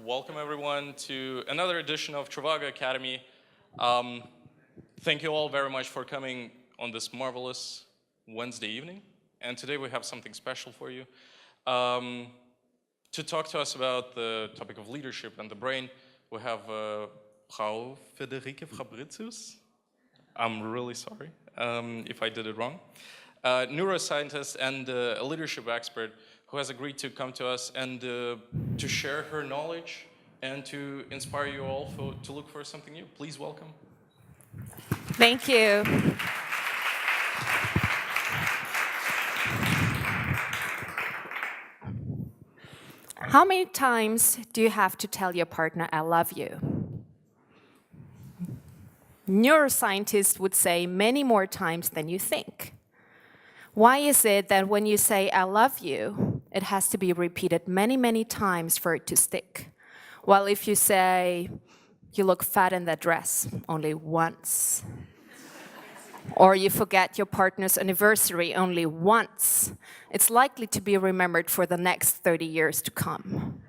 welcome everyone to another edition of Trivago Academy. Thank you all very much for coming on this marvelous Wednesday evening. And today we have something special for you. To talk to us about the topic of leadership and the brain, we have Frau Friederike Fabritius. I'm really sorry if I did it wrong. Neuroscientist and a leadership expert who has agreed to come to us and to share her knowledge and to inspire you all to look for something new. Please welcome. Thank you. How many times do you have to tell your partner, I love you? Neuroscientists would say many more times than you think. Why is it that when you say, I love you, it has to be repeated many, many times for it to stick? While if you say, you look fat in that dress, only once. Or you forget your partner's anniversary only once, it's likely to be remembered for the next 30 years to come.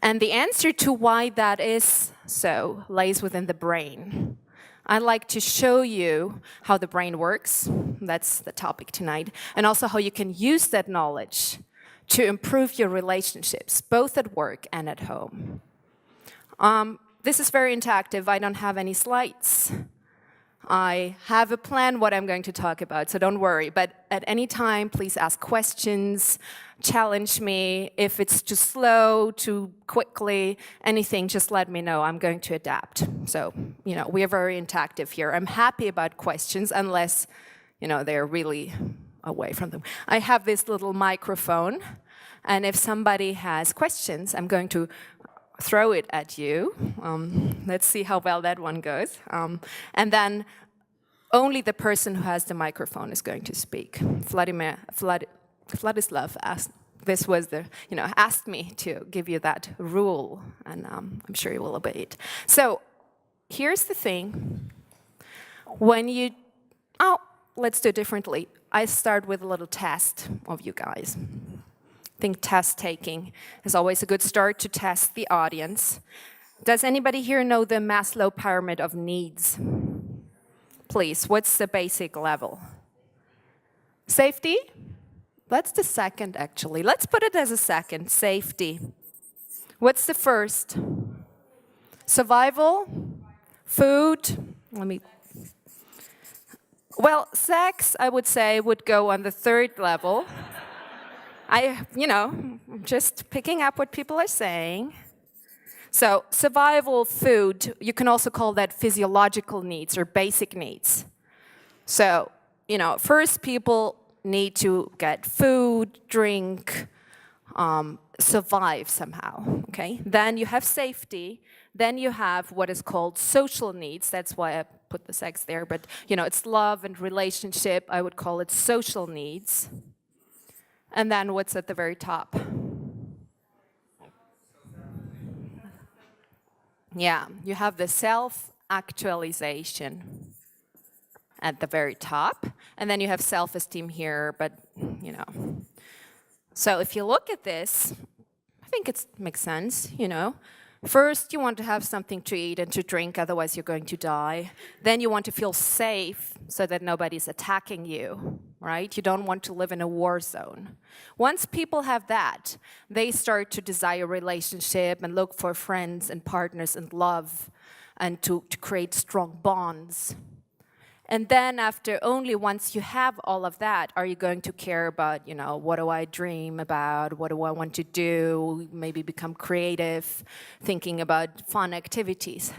And the answer to why that is so lies within the brain. I'd like to show you how the brain works, that's the topic tonight, and also how you can use that knowledge to improve your relationships, both at work and at home. This is very interactive. I don't have any slides. I have a plan what I'm going to talk about, so don't worry. But at any time, please ask questions, challenge me. If it's too slow, too quickly, anything, just let me know. I'm going to adapt. So, we are very interactive here. I'm happy about questions unless, they're really away from them. I have this little microphone, and if somebody has questions, I'm going to throw it at you. Let's see how well that one goes. And then only the person who has the microphone is going to speak. Vladislav asked, asked me to give you that rule, and I'm sure you will obey it. So here's the thing. Let's do it differently. I start with a little test of you guys. I think test taking is always a good start to test the audience. Does anybody here know the Maslow pyramid of needs? Please, what's the basic level? Safety? That's the second, actually. Let's put it as a second, safety. What's the first? Survival? Food? Well, sex, I would say, would go on the third level. Just picking up what people are saying. So survival, food, you can also call that physiological needs or basic needs. So, first people need to get food, drink, survive somehow, okay? Then you have safety. Then you have what is called social needs. That's why I put the sex there. But, it's love and relationship. I would call it social needs. And then what's at the very top? Yeah, you have the self-actualization at the very top. And then you have self-esteem here, but, So if you look at this, I think it makes sense, First, you want to have something to eat and to drink, otherwise you're going to die. Then you want to feel safe so that nobody's attacking you, right? You don't want to live in a war zone. Once people have that, they start to desire relationship and look for friends and partners and love and to create strong bonds. And then once you have all of that, are you going to care about, what do I dream about? What do I want to do? Maybe become creative, thinking about fun activities.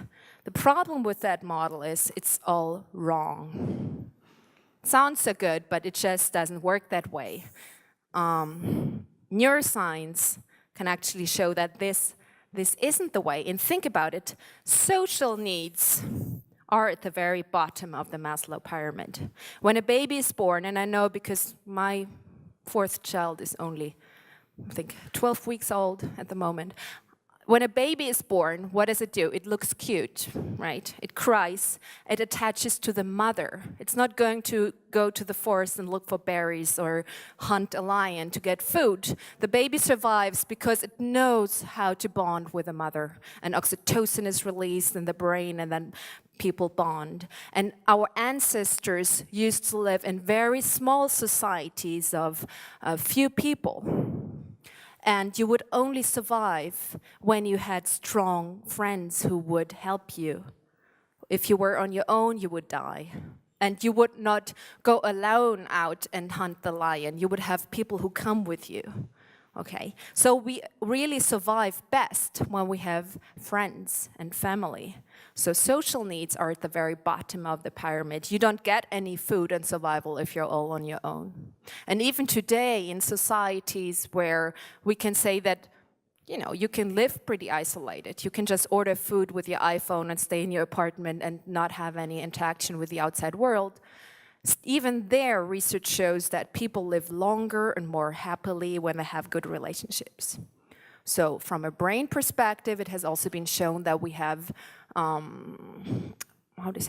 The problem with that model is it's all wrong. Sounds so good, but it just doesn't work that way. Neuroscience can actually show that this isn't the way. And think about it. Social needs are at the very bottom of the Maslow pyramid. When a baby is born, and I know because my fourth child is only, I think, 12 weeks old at the moment. when a baby is born, what does it do? It looks cute, right? It cries. It attaches to the mother. It's not going to go to the forest and look for berries or hunt a lion to get food. The baby survives because it knows how to bond with the mother. And oxytocin is released in the brain, and then people bond. And our ancestors used to live in very small societies of a few people. And you would only survive when you had strong friends who would help you. If you were on your own, you would die. And you would not go alone out and hunt the lion. You would have people who come with you. Okay? So we really survive best when we have friends and family. So social needs are at the very bottom of the pyramid. You don't get any food and survival if you're all on your own. And even today in societies where we can say that, you know, you can live pretty isolated. You can just order food with your iPhone and stay in your apartment and not have any interaction with the outside world. Even there, research shows that people live longer and more happily when they have good relationships. So from a brain perspective, it has also been shown that we have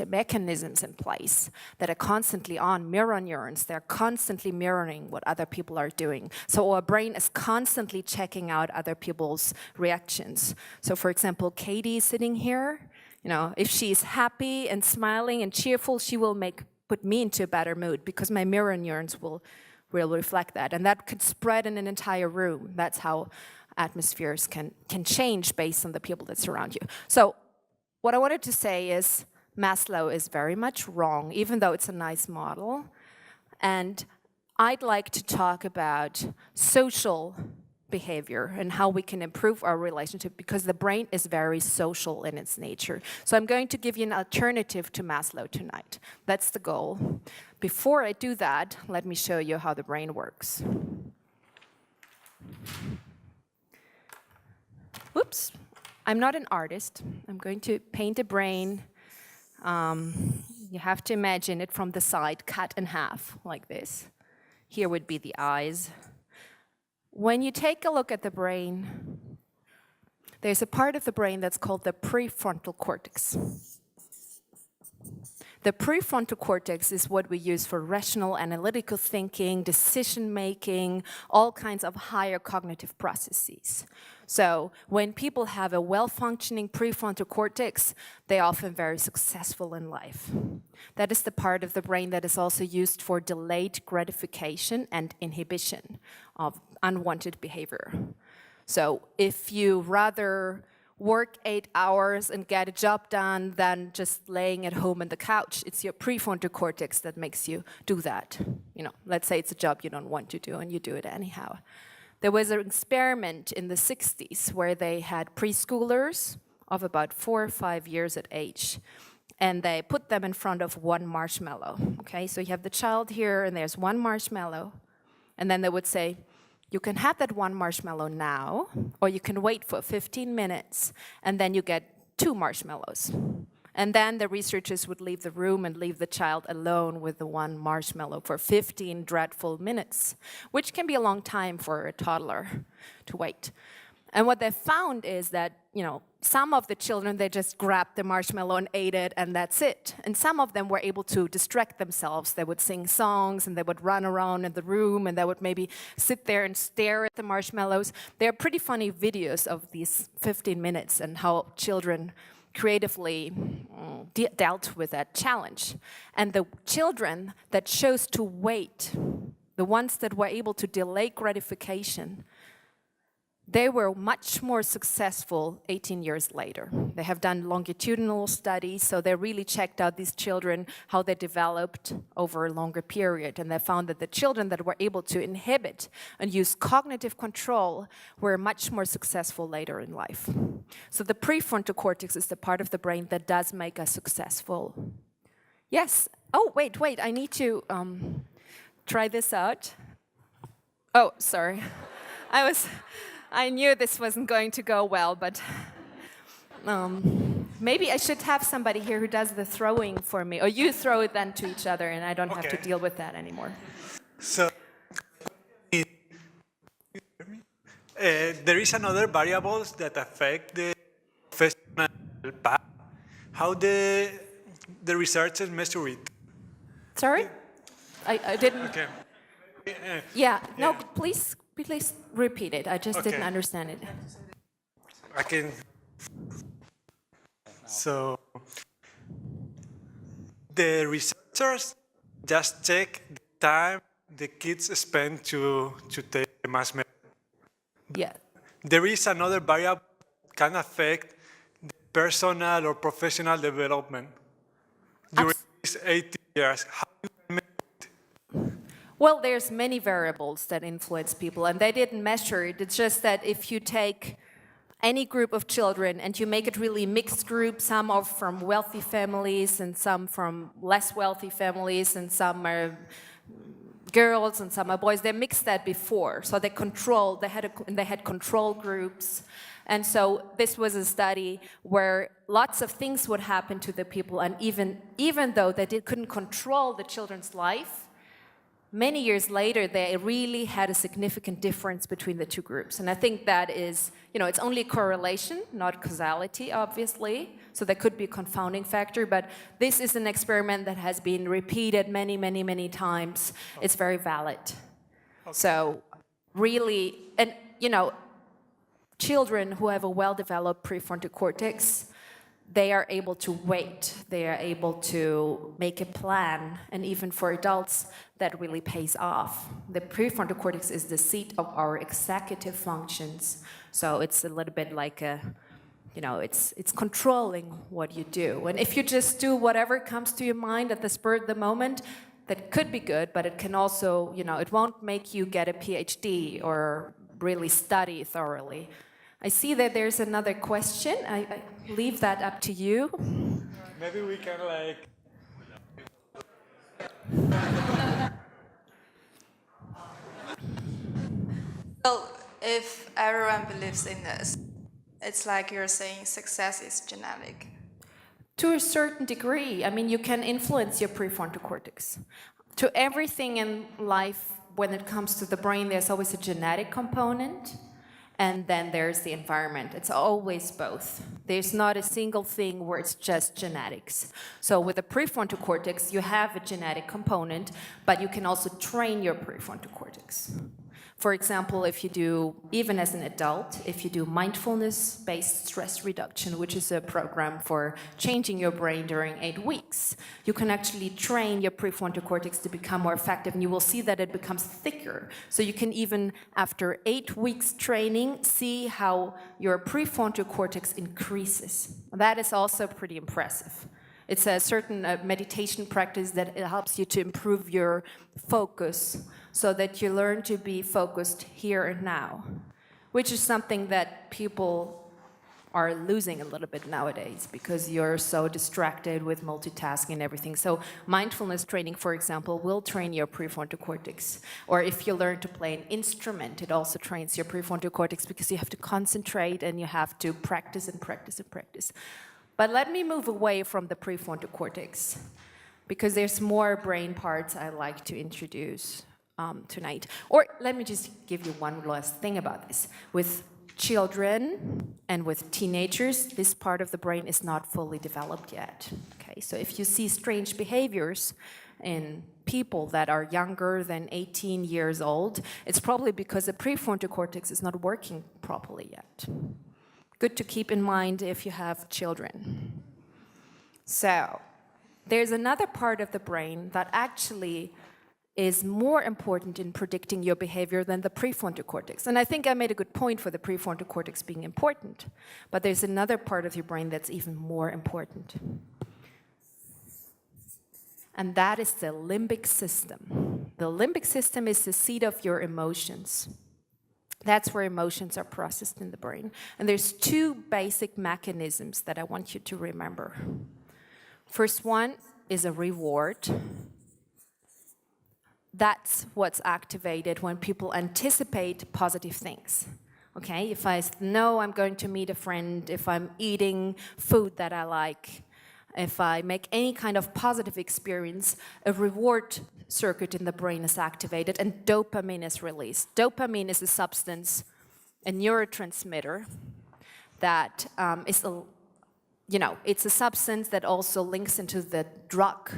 mechanisms in place that are constantly on, mirror neurons. They're constantly mirroring what other people are doing. So our brain is constantly checking out other people's reactions. So for example, Katie is sitting here. You know, if she's happy and smiling and cheerful, she will put me into a better mood because my mirror neurons will reflect that. And that could spread in an entire room. That's how atmospheres can change based on the people that surround you. So what I wanted to say is Maslow is very much wrong, even though it's a nice model. And I'd like to talk about social behavior and how we can improve our relationship because the brain is very social in its nature. So I'm going to give you an alternative to Maslow tonight. That's the goal. Before I do that, let me show you how the brain works. Whoops, I'm not an artist. I'm going to paint a brain. You have to imagine it from the side, cut in half, like this. Here would be the eyes. When you take a look at the brain, there's a part of the brain that's called the prefrontal cortex. The prefrontal cortex is what we use for rational, analytical thinking, decision-making, all kinds of higher cognitive processes. So when people have a well-functioning prefrontal cortex, they're often very successful in life. That is the part of the brain that is also used for delayed gratification and inhibition of unwanted behavior. So if you rather work 8 hours and get a job done than just laying at home on the couch, it's your prefrontal cortex that makes you do that. You know, let's say it's a job you don't want to do and you do it anyhow. There was an experiment in the 60s where they had preschoolers of about 4 or 5 years of age, and they put them in front of one marshmallow. Okay, so you have the child here and there's one marshmallow, and then they would say, you can have that one marshmallow now, or you can wait for 15 minutes, and then you get 2 marshmallows. And then the researchers would leave the room and leave the child alone with the one marshmallow for 15 dreadful minutes, which can be a long time for a toddler to wait. And what they found is that, you know, some of the children, they just grabbed the marshmallow and ate it, and that's it. And some of them were able to distract themselves. They would sing songs, and they would run around in the room, and they would maybe sit there and stare at the marshmallows. There are pretty funny videos of these 15 minutes and how children creatively dealt with that challenge. And the children that chose to wait, the ones that were able to delay gratification, they were much more successful 18 years later. They have done longitudinal studies, so they really checked out these children, how they developed over a longer period, and they found that the children that were able to inhibit and use cognitive control were much more successful later in life. So the prefrontal cortex is the part of the brain that does make us successful. Yes. Oh, wait, I need to try this out. Oh, sorry. I knew this wasn't going to go well, but maybe I should have somebody here who does the throwing for me. Or you throw it then to each other, and I don't have to deal with that anymore. So, There is another variables that affect the professional path. How the researchers measure it? Sorry? I didn't. Okay. Yeah, no, Yeah. please repeat it. I just didn't Okay. understand it. I can. So the researchers just check the time the kids spend to take the mass media. Yeah. There is another variable that can affect the personal or professional development during these 80 years. How you can Well, there's many variables that influence people, and they didn't measure it. It's just that if you take any group of children and you make it really mixed group, some are from wealthy families and some from less wealthy families and some are girls and some are boys. They mixed that before, so they had control groups. And so this was a study where lots of things would happen to the people, and even though they couldn't control the children's life, many years later, they really had a significant difference between the two groups. And I think that is, it's only correlation, not causality, obviously. So there could be a confounding factor, but this is an experiment that has been repeated many, many, many times. It's very valid. Okay. So really, and children who have a well-developed prefrontal cortex, they are able to wait, they are able to make a plan, and even for adults, that really pays off. The prefrontal cortex is the seat of our executive functions, so it's a little bit like it's controlling what you do. And if you just do whatever comes to your mind at the spur of the moment, that could be good, but it can also, it won't make you get a PhD or really study thoroughly. I see that there's another question. I leave that up to you. Maybe we can Well, if everyone believes in this, it's like you're saying success is genetic. To a certain degree. I mean, you can influence your prefrontal cortex. To everything in life, when it comes to the brain, there's always a genetic component. And then there's the environment. It's always both. There's not a single thing where it's just genetics. So with the prefrontal cortex, you have a genetic component, but you can also train your prefrontal cortex. For example, if you do, even as an adult, if you do mindfulness-based stress reduction, which is a program for changing your brain during 8 weeks, you can actually train your prefrontal cortex to become more effective, and you will see that it becomes thicker. So you can even, after 8 weeks training, see how your prefrontal cortex increases. That is also pretty impressive. It's a certain meditation practice that it helps you to improve your focus so that you learn to be focused here and now, which is something that people are losing a little bit nowadays because you're so distracted with multitasking and everything. So mindfulness training, for example, will train your prefrontal cortex. Or if you learn to play an instrument, it also trains your prefrontal cortex because you have to concentrate and you have to practice and practice and practice. But let me move away from the prefrontal cortex because there's more brain parts I like to introduce tonight. Or let me just give you one last thing about this. With children and with teenagers, this part of the brain is not fully developed yet. Okay, so if you see strange behaviors in people that are younger than 18 years old, it's probably because the prefrontal cortex is not working properly yet. Good to keep in mind if you have children. So, there's another part of the brain that actually is more important in predicting your behavior than the prefrontal cortex. And I think I made a good point for the prefrontal cortex being important. But there's another part of your brain that's even more important. And that is the limbic system. The limbic system is the seat of your emotions. That's where emotions are processed in the brain. And there's two basic mechanisms that I want you to remember. First one is a reward. That's what's activated when people anticipate positive things. Okay, if I know I'm going to meet a friend, if I'm eating food that I like, if I make any kind of positive experience, a reward circuit in the brain is activated and dopamine is released. Dopamine is a substance a neurotransmitter that is it's a substance that also links into the drug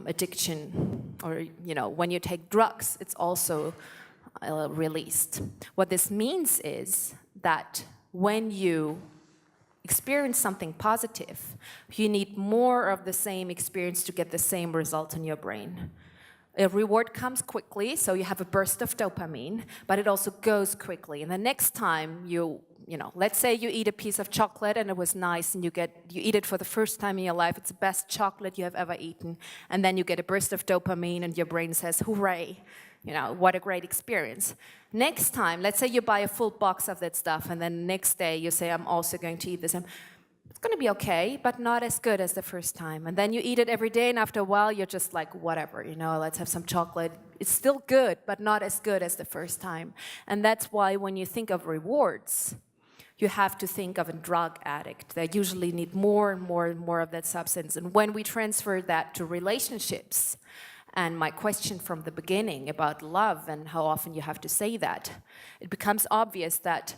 addiction, or when you take drugs, it's also released. What this means is that when you experience something positive, you need more of the same experience to get the same result in your brain. A reward comes quickly, so you have a burst of dopamine, but it also goes quickly. And the next time let's say you eat a piece of chocolate and it was nice, and you eat it for the first time in your life, it's the best chocolate you have ever eaten, and then you get a burst of dopamine and your brain says, hooray, what a great experience. Next time, let's say you buy a full box of that stuff, and then the next day you say, I'm also going to eat this. It's going to be okay, but not as good as the first time. And then you eat it every day, and after a while, you're just like, whatever, let's have some chocolate. It's still good, but not as good as the first time. And that's why when you think of rewards, you have to think of a drug addict. They usually need more and more and more of that substance. And when we transfer that to relationships, and my question from the beginning about love and how often you have to say that, it becomes obvious that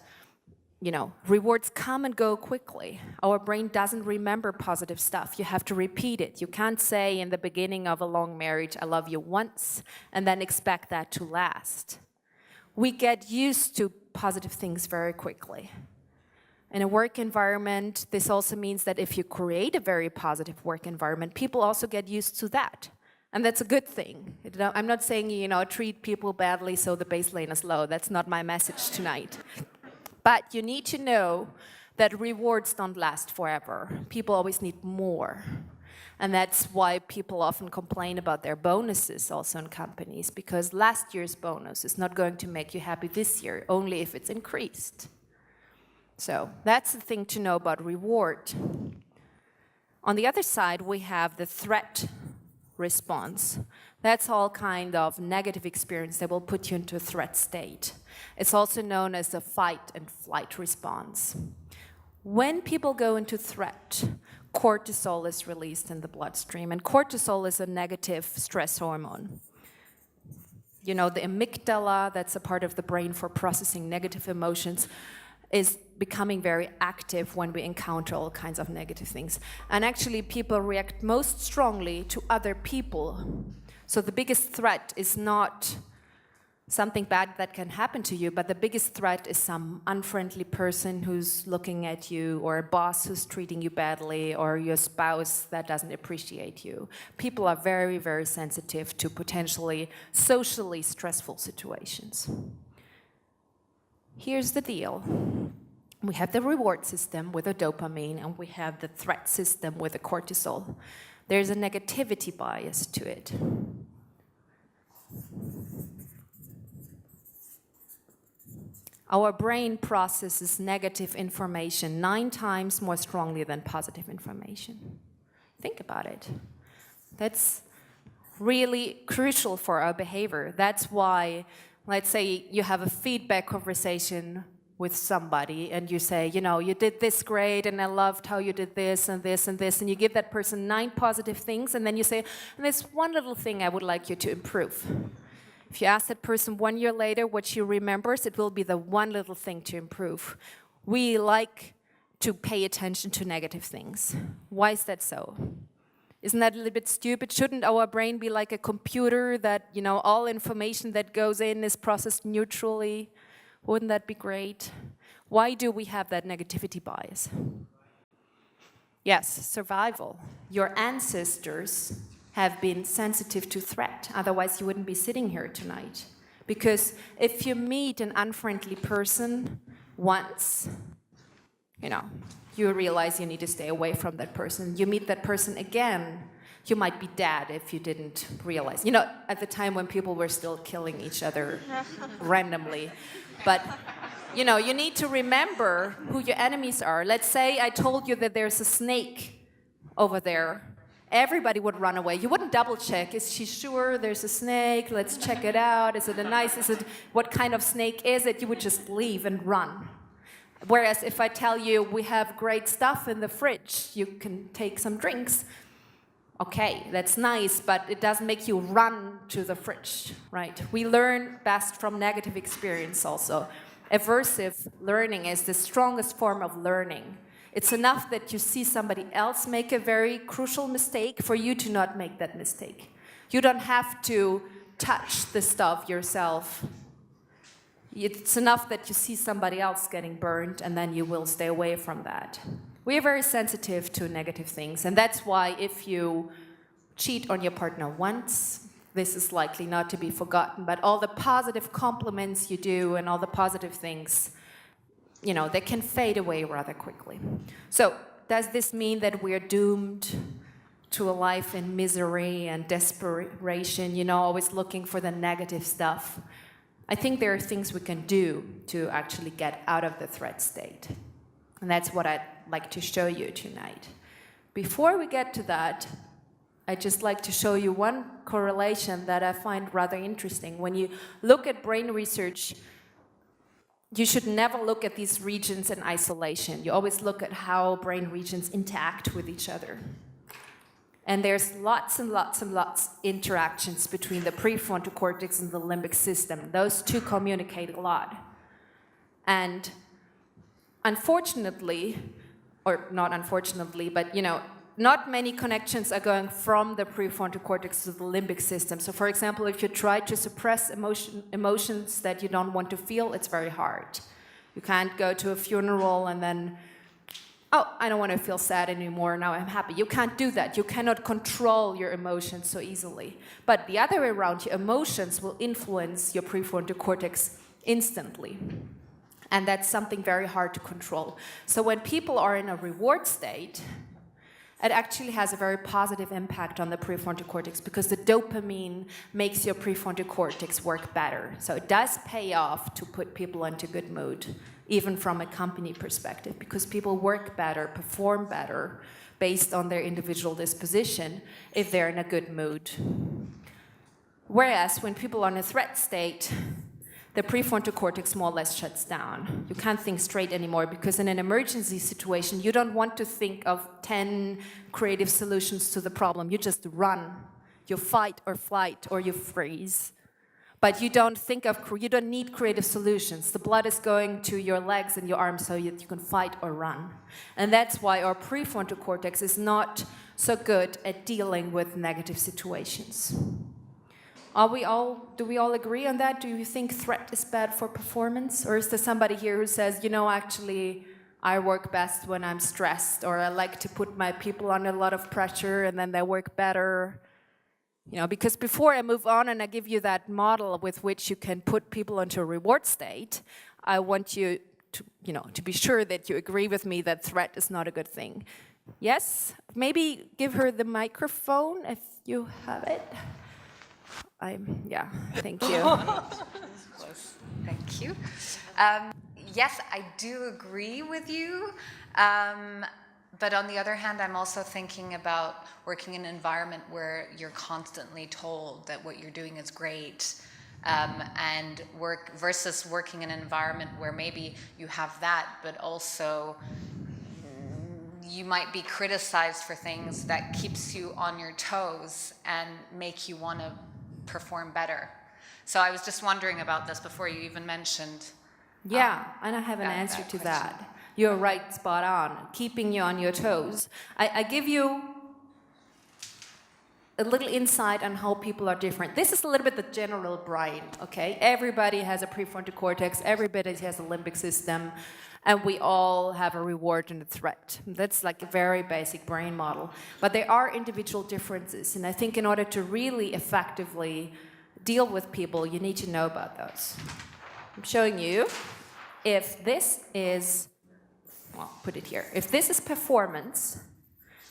rewards come and go quickly. Our brain doesn't remember positive stuff. You have to repeat it. You can't say in the beginning of a long marriage, I love you once, and then expect that to last. We get used to positive things very quickly. In a work environment, this also means that if you create a very positive work environment, people also get used to that. And that's a good thing. I'm not saying, treat people badly so the baseline is low. That's not my message tonight. But you need to know that rewards don't last forever. People always need more. And that's why people often complain about their bonuses also in companies, because last year's bonus is not going to make you happy this year, only if it's increased. So that's the thing to know about reward. On the other side, we have the threat response. That's all kind of negative experience that will put you into a threat state. It's also known as the fight and flight response. When people go into threat, cortisol is released in the bloodstream, and cortisol is a negative stress hormone. The amygdala, that's a part of the brain for processing negative emotions, is becoming very active when we encounter all kinds of negative things. And actually, people react most strongly to other people. So the biggest threat is not something bad that can happen to you, but the biggest threat is some unfriendly person who's looking at you, or a boss who's treating you badly, or your spouse that doesn't appreciate you. People are very, very sensitive to potentially socially stressful situations. Here's the deal. We have the reward system with a dopamine, and we have the threat system with a cortisol. There's a negativity bias to it. Our brain processes negative information 9 times more strongly than positive information. Think about it. That's really crucial for our behavior. That's why, let's say you have a feedback conversation with somebody and you say, you did this great and I loved how you did this and this and this, and you give that person 9 positive things, and then you say, and there's one little thing I would like you to improve. If you ask that person 1 year later what she remembers, it will be the one little thing to improve. We like to pay attention to negative things. Why is that so? Isn't that a little bit stupid? Shouldn't our brain be like a computer that, all information that goes in is processed neutrally? Wouldn't that be great? Why do we have that negativity bias? Yes, survival. Your ancestors have been sensitive to threat. Otherwise, you wouldn't be sitting here tonight. Because if you meet an unfriendly person once, you realize you need to stay away from that person. You meet that person again, you might be dead if you didn't realize. At the time when people were still killing each other randomly. But, you need to remember who your enemies are. Let's say I told you that there's a snake over there. Everybody would run away. You wouldn't double check. Is she sure there's a snake? Let's check it out. What kind of snake is it? You would just leave and run. Whereas if I tell you we have great stuff in the fridge, you can take some drinks. Okay, that's nice, but it doesn't make you run to the fridge, right? We learn best from negative experience also. Aversive learning is the strongest form of learning. It's enough that you see somebody else make a very crucial mistake for you to not make that mistake. You don't have to touch the stuff yourself. It's enough that you see somebody else getting burned, and then you will stay away from that. We are very sensitive to negative things, and that's why if you cheat on your partner once, this is likely not to be forgotten, but all the positive compliments you do and all the positive things, you know, they can fade away rather quickly. So, does this mean that we're doomed to a life in misery and desperation, you know, always looking for the negative stuff? I think there are things we can do to actually get out of the threat state. And that's what I'd like to show you tonight. Before we get to that, I'd just like to show you one correlation that I find rather interesting. When you look at brain research, you should never look at these regions in isolation. You always look at how brain regions interact with each other. And there's lots and lots and lots interactions between the prefrontal cortex and the limbic system. Those two communicate a lot. And unfortunately, or not unfortunately, but you know, not many connections are going from the prefrontal cortex to the limbic system. So for example, if you try to suppress emotions that you don't want to feel, it's very hard. You can't go to a funeral and then, oh, I don't want to feel sad anymore, now I'm happy. You can't do that. You cannot control your emotions so easily. But the other way around, your emotions will influence your prefrontal cortex instantly. And that's something very hard to control. So when people are in a reward state, it actually has a very positive impact on the prefrontal cortex because the dopamine makes your prefrontal cortex work better. So it does pay off to put people into good mood, even from a company perspective, because people work better, perform better, based on their individual disposition if they're in a good mood. Whereas when people are in a threat state, the prefrontal cortex more or less shuts down. You can't think straight anymore because in an emergency situation, you don't want to think of 10 creative solutions to the problem. You just run. You fight or flight or you freeze. But you don't need creative solutions. The blood is going to your legs and your arms so you can fight or run. And that's why our prefrontal cortex is not so good at dealing with negative situations. Do we all agree on that? Do you think threat is bad for performance? Or is there somebody here who says, you know, actually, I work best when I'm stressed, or I like to put my people under a lot of pressure and then they work better? You know, because before I move on and I give you that model with which you can put people into a reward state, I want you to be sure that you agree with me that threat is not a good thing. Yes? Maybe give her the microphone if you have it. Thank you. Thank you. Yes, I do agree with you. But on the other hand, I'm also thinking about working in an environment where you're constantly told that what you're doing is great, and versus working in an environment where maybe you have that, but also you might be criticized for things that keeps you on your toes and make you want to perform better. So I was just wondering about this before you even mentioned. Yeah, and I have an answer to that. You're right, spot on, keeping you on your toes. I give you a little insight on how people are different. This is a little bit the general brain, okay? Everybody has a prefrontal cortex, everybody has a limbic system, and we all have a reward and a threat. That's like a very basic brain model. But there are individual differences, and I think in order to really effectively deal with people, you need to know about those. I'm showing you if this is, well, put it here. If this is performance,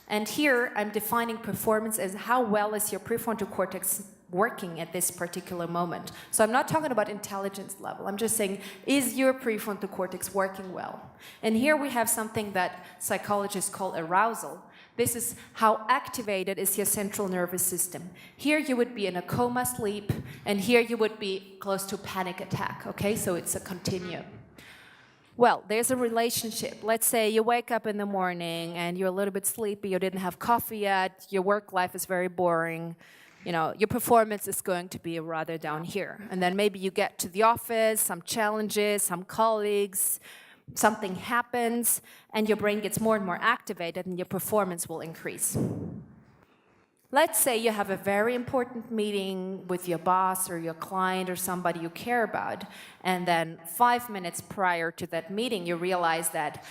and here I'm defining performance as how well is your prefrontal cortex working at this particular moment. So I'm not talking about intelligence level. I'm just saying, is your prefrontal cortex working well? And here we have something that psychologists call arousal. This is how activated is your central nervous system. Here you would be in a coma sleep, and here you would be close to panic attack, okay? So it's a continuum. Well, there's a relationship. Let's say you wake up in the morning and you're a little bit sleepy, you didn't have coffee yet, your work life is very boring. your performance is going to be rather down here. And then maybe you get to the office, some challenges, some colleagues, something happens, and your brain gets more and more activated, and your performance will increase. Let's say you have a very important meeting with your boss or your client or somebody you care about, and then 5 minutes prior to that meeting, you realize that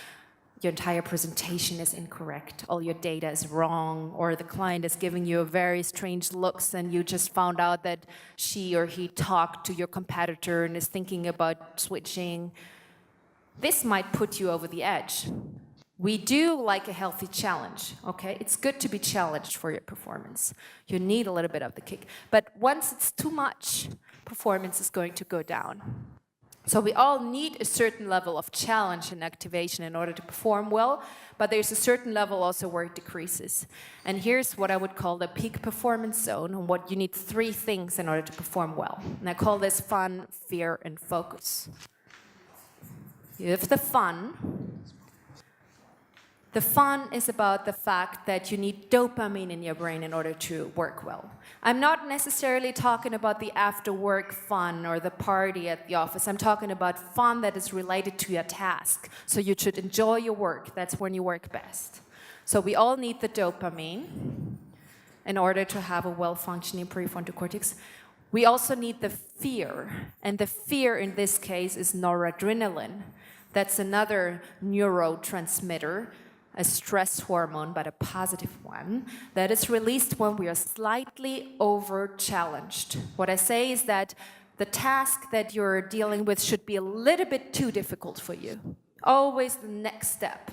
your entire presentation is incorrect, all your data is wrong, or the client is giving you very strange looks, and you just found out that she or he talked to your competitor and is thinking about switching. This might put you over the edge. We do like a healthy challenge, okay? It's good to be challenged for your performance. You need a little bit of the kick. But once it's too much, performance is going to go down. So we all need a certain level of challenge and activation in order to perform well, but there's a certain level also where it decreases. And here's what I would call the peak performance zone, and what you need 3 things in order to perform well. And I call this fun, fear, and focus. You have the fun. The fun is about the fact that you need dopamine in your brain in order to work well. I'm not necessarily talking about the after-work fun or the party at the office. I'm talking about fun that is related to your task. So you should enjoy your work. That's when you work best. So we all need the dopamine in order to have a well-functioning prefrontal cortex. We also need the fear. And the fear in this case is noradrenaline. That's another neurotransmitter, a stress hormone, but a positive one, that is released when we are slightly over-challenged. What I say is that the task that you're dealing with should be a little bit too difficult for you. Always the next step.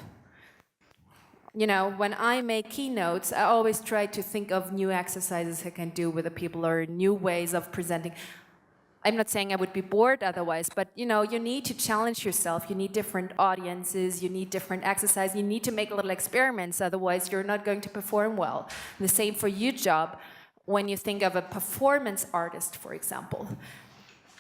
When I make keynotes, I always try to think of new exercises I can do with the people or new ways of presenting. I'm not saying I would be bored otherwise, but you need to challenge yourself. You need different audiences, you need different exercise, you need to make little experiments, otherwise you're not going to perform well. And the same for your job. When you think of a performance artist, for example.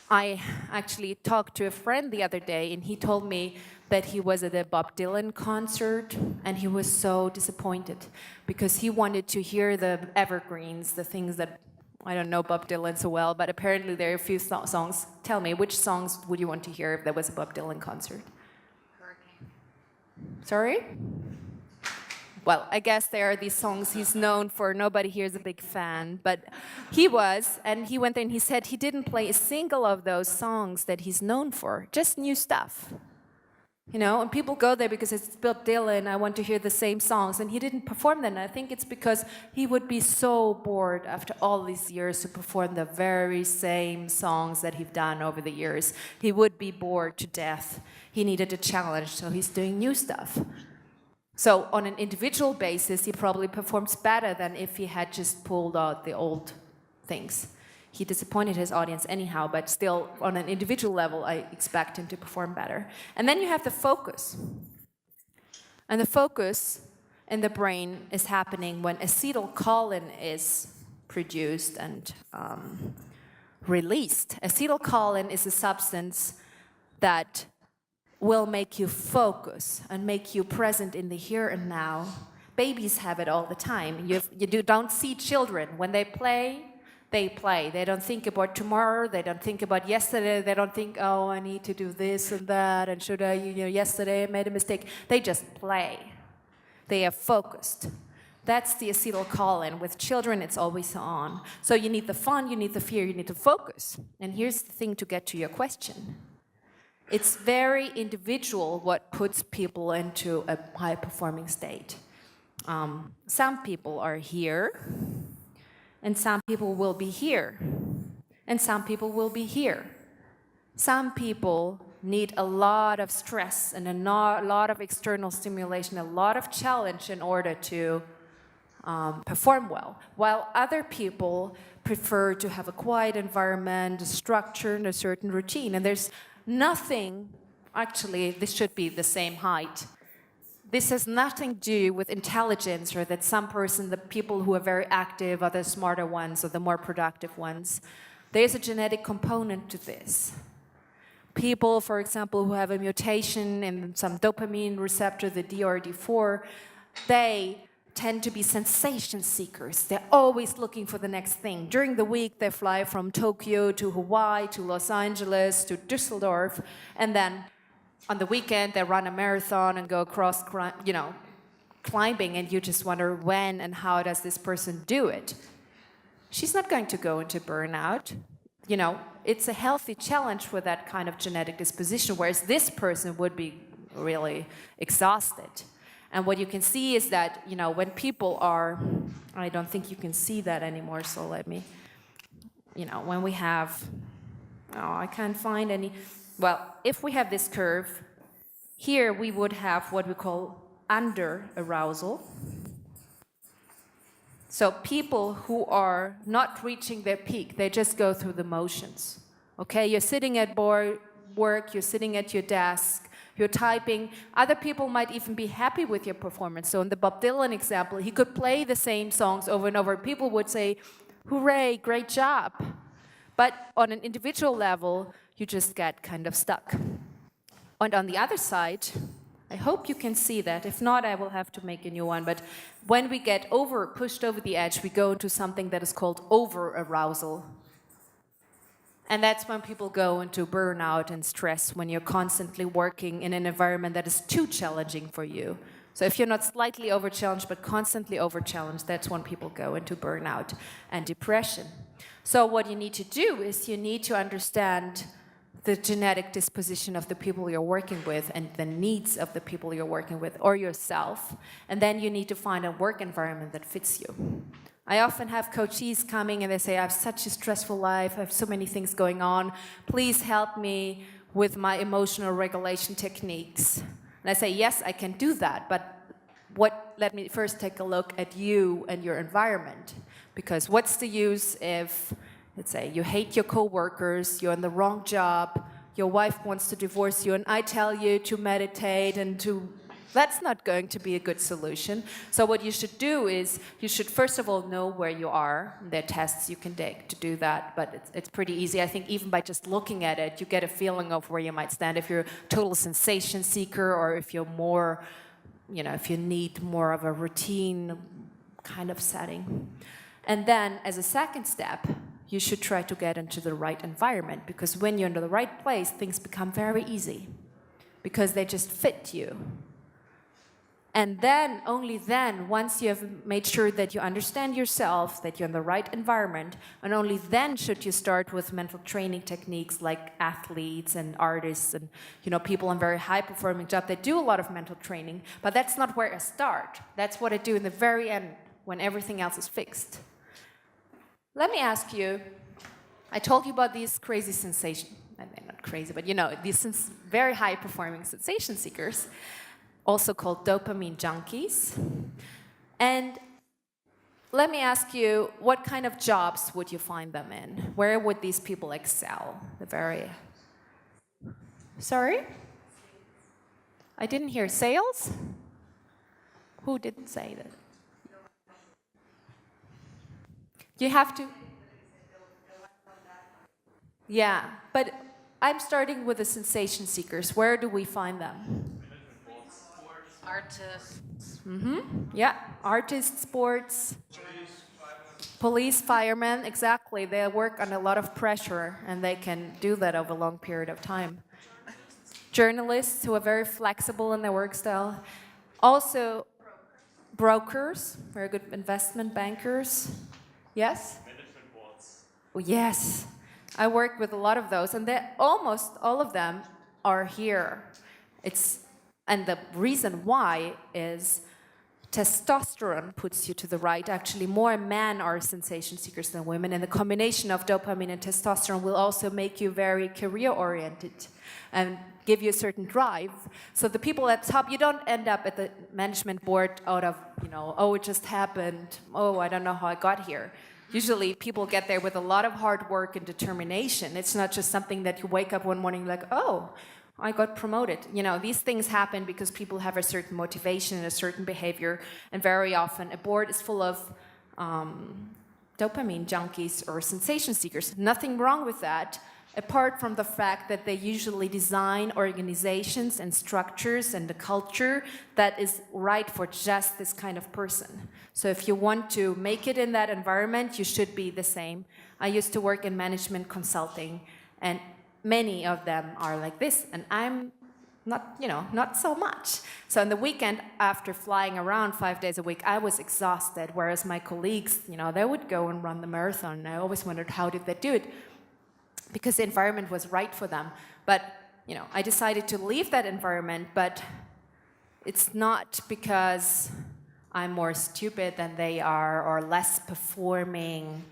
I actually talked to a friend the other day, and he told me that he was at a Bob Dylan concert, and he was so disappointed because he wanted to hear the evergreens, the things that I don't know Bob Dylan so well, but apparently there are a few songs. Tell me, which songs would you want to hear if there was a Bob Dylan concert? Hurricane. Sorry? Well, I guess there are these songs he's known for. Nobody here is a big fan, but he was, and he went there and he said he didn't play a single of those songs that he's known for, just new stuff. And people go there because it's Bob Dylan, I want to hear the same songs, and he didn't perform them. And I think it's because he would be so bored after all these years to perform the very same songs that he's done over the years. He would be bored to death. He needed a challenge, so he's doing new stuff. So on an individual basis, he probably performs better than if he had just pulled out the old things. He disappointed his audience anyhow, but still, on an individual level, I expect him to perform better. And then you have the focus. And the focus in the brain is happening when acetylcholine is produced and released. Acetylcholine is a substance that will make you focus and make you present in the here and now. Babies have it all the time. Don't see children. When they play, they play. They don't think about tomorrow. They don't think about yesterday. They don't think, oh, I need to do this and that, and should I, yesterday I made a mistake. They just play. They are focused. That's the acetylcholine. With children, it's always on. So you need the fun, you need the fear, you need to focus. And here's the thing to get to your question. It's very individual what puts people into a high-performing state. Some people are here, and some people will be here, and some people will be here. Some people need a lot of stress and a lot of external stimulation, a lot of challenge in order to perform well, while other people prefer to have a quiet environment, a structure, and a certain routine. And there's nothing, actually, this should be the same height. This has nothing to do with intelligence, or that some person, the people who are very active are the smarter ones or the more productive ones. There's a genetic component to this. People, for example, who have a mutation in some dopamine receptor, the DRD4, they tend to be sensation seekers. They're always looking for the next thing. During the week, they fly from Tokyo to Hawaii to Los Angeles to Düsseldorf, and then on the weekend, they run a marathon and go across, climbing, and you just wonder when and how does this person do it. She's not going to go into burnout. It's a healthy challenge for that kind of genetic disposition, whereas this person would be really exhausted. And what you can see is that, when people are, I don't think you can see that anymore, so let me, when we have, I can't find any, well, if we have this curve, here we would have what we call under-arousal. So people who are not reaching their peak, they just go through the motions. Okay, you're sitting at work, you're sitting at your desk, you're typing. Other people might even be happy with your performance. So in the Bob Dylan example, he could play the same songs over and over. People would say, hooray, great job. But on an individual level, you just get kind of stuck. And on the other side, I hope you can see that. If not, I will have to make a new one. But when we get pushed over the edge, we go into something that is called over-arousal. And that's when people go into burnout and stress, when you're constantly working in an environment that is too challenging for you. So if you're not slightly over-challenged, but constantly over-challenged, that's when people go into burnout and depression. So what you need to do is you need to understand the genetic disposition of the people you're working with and the needs of the people you're working with or yourself. And then you need to find a work environment that fits you. I often have coachees coming and they say, I have such a stressful life, I have so many things going on, please help me with my emotional regulation techniques. And I say, yes, I can do that, but let me first take a look at you and your environment. Because what's the use if, let's say, you hate your coworkers, you're in the wrong job, your wife wants to divorce you, and I tell you to meditate and that's not going to be a good solution. So what you should do is, you should first of all know where you are. There are tests you can take to do that, but it's pretty easy. I think even by just looking at it, you get a feeling of where you might stand. If you're a total sensation seeker, or if you're more, if you need more of a routine kind of setting. And then, as a second step, you should try to get into the right environment, because when you're in the right place, things become very easy, because they just fit you. And then, only then, once you have made sure that you understand yourself, that you're in the right environment, and only then should you start with mental training techniques like athletes and artists and people in very high-performing jobs. They do a lot of mental training, but that's not where I start. That's what I do in the very end, when everything else is fixed. Let me ask you, I told you about these crazy sensations, they're not crazy, but these very high-performing sensation seekers, also called dopamine junkies. And let me ask you, what kind of jobs would you find them in? Where would these people excel? Sorry? I didn't hear sales? Who didn't say that? You have to... Yeah, but I'm starting with the sensation seekers. Where do we find them? Artists. Yeah, artists, sports, police, firemen, exactly. They work under a lot of pressure, and they can do that over a long period of time. Journalists who are very flexible in their work style. Also, brokers, very good investment bankers. Yes? Management boards. Oh, yes. I work with a lot of those, and almost all of them are here. And the reason why is testosterone puts you to the right. Actually, more men are sensation seekers than women, and the combination of dopamine and testosterone will also make you very career-oriented and give you a certain drive. So the people at top, you don't end up at the management board out of, oh, it just happened, oh, I don't know how I got here. Usually people get there with a lot of hard work and determination. It's not just something that you wake up one morning like, oh, I got promoted. These things happen because people have a certain motivation and a certain behavior, and very often a board is full of dopamine junkies or sensation seekers. Nothing wrong with that, apart from the fact that they usually design organizations and structures and the culture that is right for just this kind of person. So if you want to make it in that environment, you should be the same. I used to work in management consulting, and many of them are like this, and I'm not so much. So on the weekend, after flying around 5 days a week, I was exhausted, whereas my colleagues, they would go and run the marathon, and I always wondered, how did they do it? Because the environment was right for them. But, I decided to leave that environment, but it's not because I'm more stupid than they are or less performing.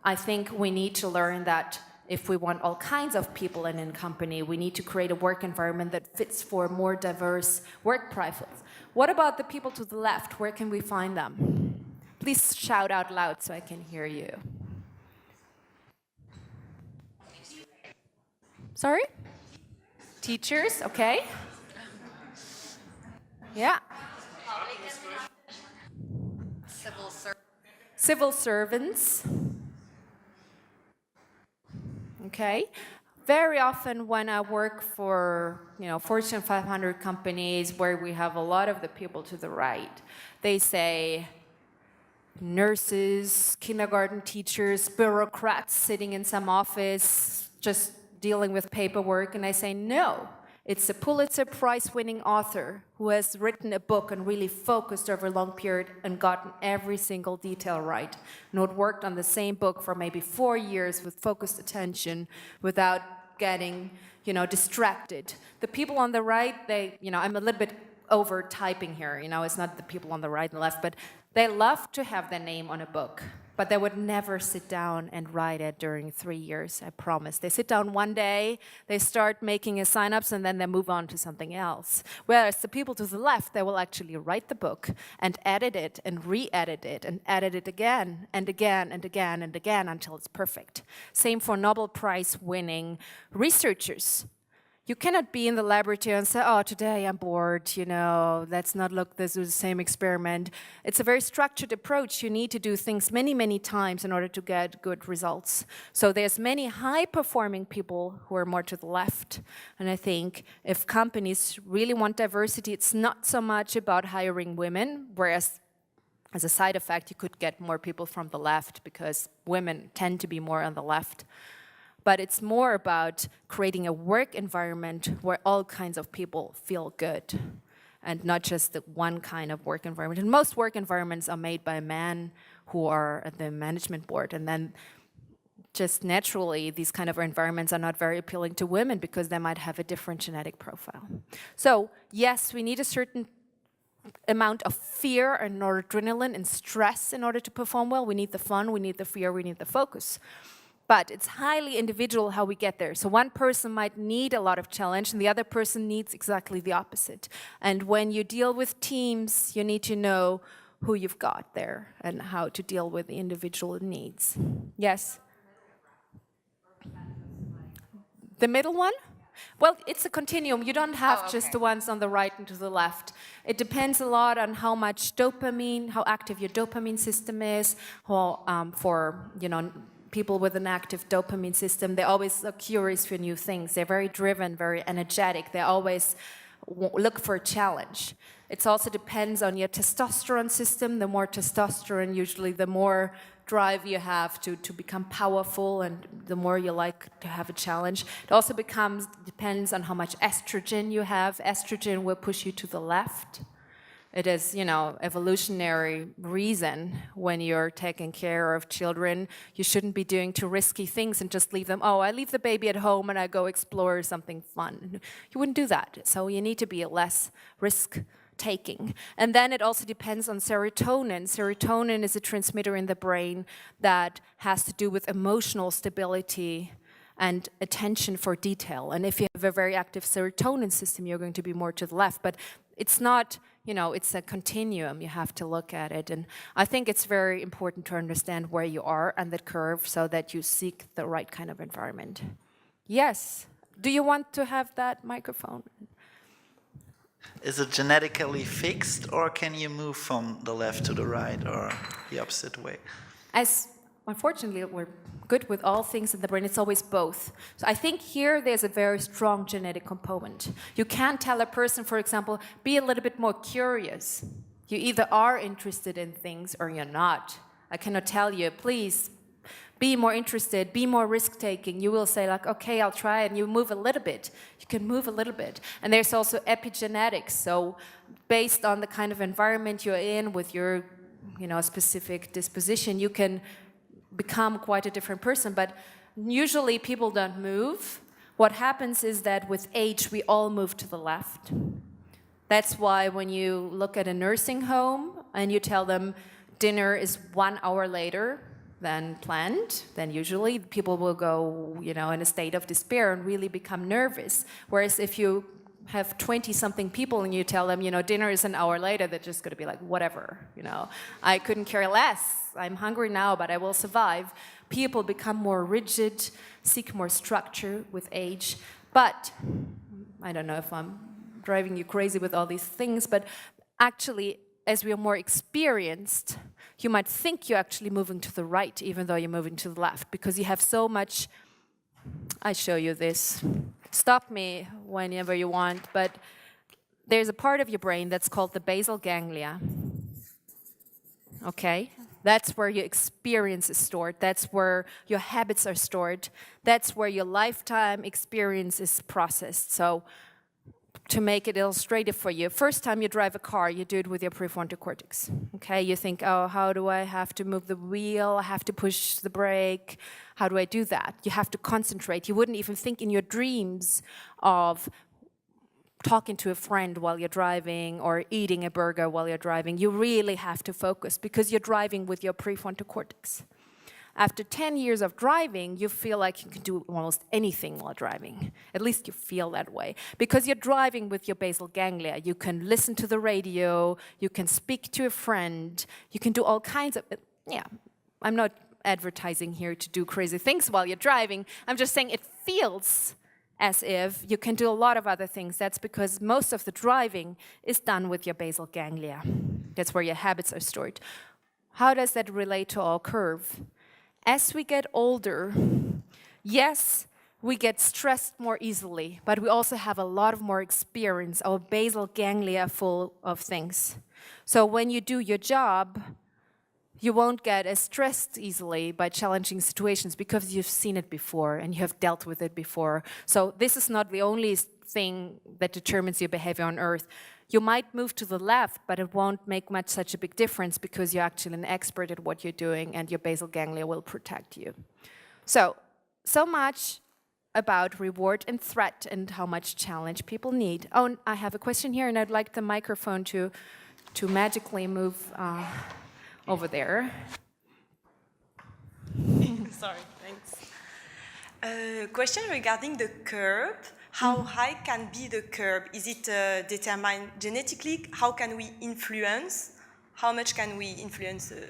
I think we need to learn that if we want all kinds of people in a company, we need to create a work environment that fits for more diverse work profiles. What about the people to the left? Where can we find them? Please shout out loud so I can hear you. Sorry? Teachers, okay. Yeah. Civil servants. Okay. Very often when I work for, Fortune 500 companies where we have a lot of the people to the right, they say nurses, kindergarten teachers, bureaucrats sitting in some office just dealing with paperwork, and I say no. It's a Pulitzer Prize-winning author who has written a book and really focused over a long period and gotten every single detail right. And who had worked on the same book for maybe 4 years with focused attention without getting, distracted. The people on the right, I'm a little bit over-typing here. It's not the people on the right and left, but they love to have their name on a book. But they would never sit down and write it during 3 years, I promise. They sit down one day, they start making sign-ups, and then they move on to something else. Whereas the people to the left, they will actually write the book and edit it and re-edit it and edit it again and again and again and again until it's perfect. Same for Nobel Prize-winning researchers. You cannot be in the laboratory and say, oh, today I'm bored, let's not look, this is the same experiment. It's a very structured approach. You need to do things many, many times in order to get good results. So there's many high-performing people who are more to the left. And I think if companies really want diversity, it's not so much about hiring women, whereas as a side effect, you could get more people from the left because women tend to be more on the left. But it's more about creating a work environment where all kinds of people feel good and not just the one kind of work environment. And most work environments are made by men who are at the management board. And then just naturally, these kind of environments are not very appealing to women because they might have a different genetic profile. So yes, we need a certain amount of fear and adrenaline and stress in order to perform well. We need the fun, we need the fear, we need the focus. But it's highly individual how we get there. So one person might need a lot of challenge and the other person needs exactly the opposite. And when you deal with teams, you need to know who you've got there and how to deal with the individual needs. Yes? The middle one? Well, it's a continuum. You don't have just the ones on the right and to the left. It depends a lot on how much dopamine, how active your dopamine system is, people with an active dopamine system, they always are curious for new things. They're very driven, very energetic. They always look for a challenge. It also depends on your testosterone system. The more testosterone, usually the more drive you have to become powerful and the more you like to have a challenge. It also depends on how much estrogen you have. Estrogen will push you to the left. It is, evolutionary reason when you're taking care of children, you shouldn't be doing too risky things and just leave them, I leave the baby at home and I go explore something fun. You wouldn't do that. So you need to be less risk-taking. And then it also depends on serotonin. Serotonin is a transmitter in the brain that has to do with emotional stability and attention for detail. And if you have a very active serotonin system, you're going to be more to the left. But it's not, it's a continuum. You have to look at it. And I think it's very important to understand where you are on that curve so that you seek the right kind of environment. Yes. Do you want to have that microphone? Is it genetically fixed, or can you move from the left to the right or the opposite way? As unfortunately, we're good with all things in the brain. It's always both. So I think here there's a very strong genetic component. You can't tell a person, for example, be a little bit more curious. You either are interested in things or you're not. I cannot tell you, please, be more interested, be more risk-taking. You will say like, okay, I'll try, and you move a little bit. You can move a little bit. And there's also epigenetics. So based on the kind of environment you're in with your specific disposition, you can become quite a different person. But usually people don't move. What happens is that with age, we all move to the left. That's why when you look at a nursing home and you tell them dinner is 1 hour later than planned, then usually people will go, in a state of despair and really become nervous. Whereas if you have 20-something people and you tell them, dinner is an hour later, they're just going to be like, whatever, I couldn't care less. I'm hungry now, but I will survive. People become more rigid, seek more structure with age. But I don't know if I'm driving you crazy with all these things, but actually, as we are more experienced, you might think you're actually moving to the right, even though you're moving to the left, because you have so much. I show you this. Stop me whenever you want, but there's a part of your brain that's called the basal ganglia. Okay? That's where your experience is stored. That's where your habits are stored. That's where your lifetime experience is processed. So, to make it illustrative for you, first time you drive a car, you do it with your prefrontal cortex. Okay, you think, oh, how do I have to move the wheel? I have to push the brake. How do I do that? You have to concentrate. You wouldn't even think in your dreams of talking to a friend while you're driving or eating a burger while you're driving. You really have to focus because you're driving with your prefrontal cortex. After 10 years of driving, you feel like you can do almost anything while driving. At least you feel that way. Because you're driving with your basal ganglia. You can listen to the radio, you can speak to a friend, you can do all kinds of, I'm not advertising here to do crazy things while you're driving. I'm just saying it feels as if you can do a lot of other things. That's because most of the driving is done with your basal ganglia. That's where your habits are stored. How does that relate to our curve? As we get older, yes, we get stressed more easily, but we also have a lot of more experience. Our basal ganglia are full of things. So when you do your job, you won't get as stressed easily by challenging situations because you've seen it before and you have dealt with it before. So this is not the only thing that determines your behavior on Earth. You might move to the left, but it won't make such a big difference because you're actually an expert at what you're doing and your basal ganglia will protect you. So much about reward and threat and how much challenge people need. Oh, I have a question here and I'd like the microphone to magically move over there. Sorry, thanks. Question regarding the curve. How high can be the curve? Is it determined genetically? How can we influence? How much can we influence the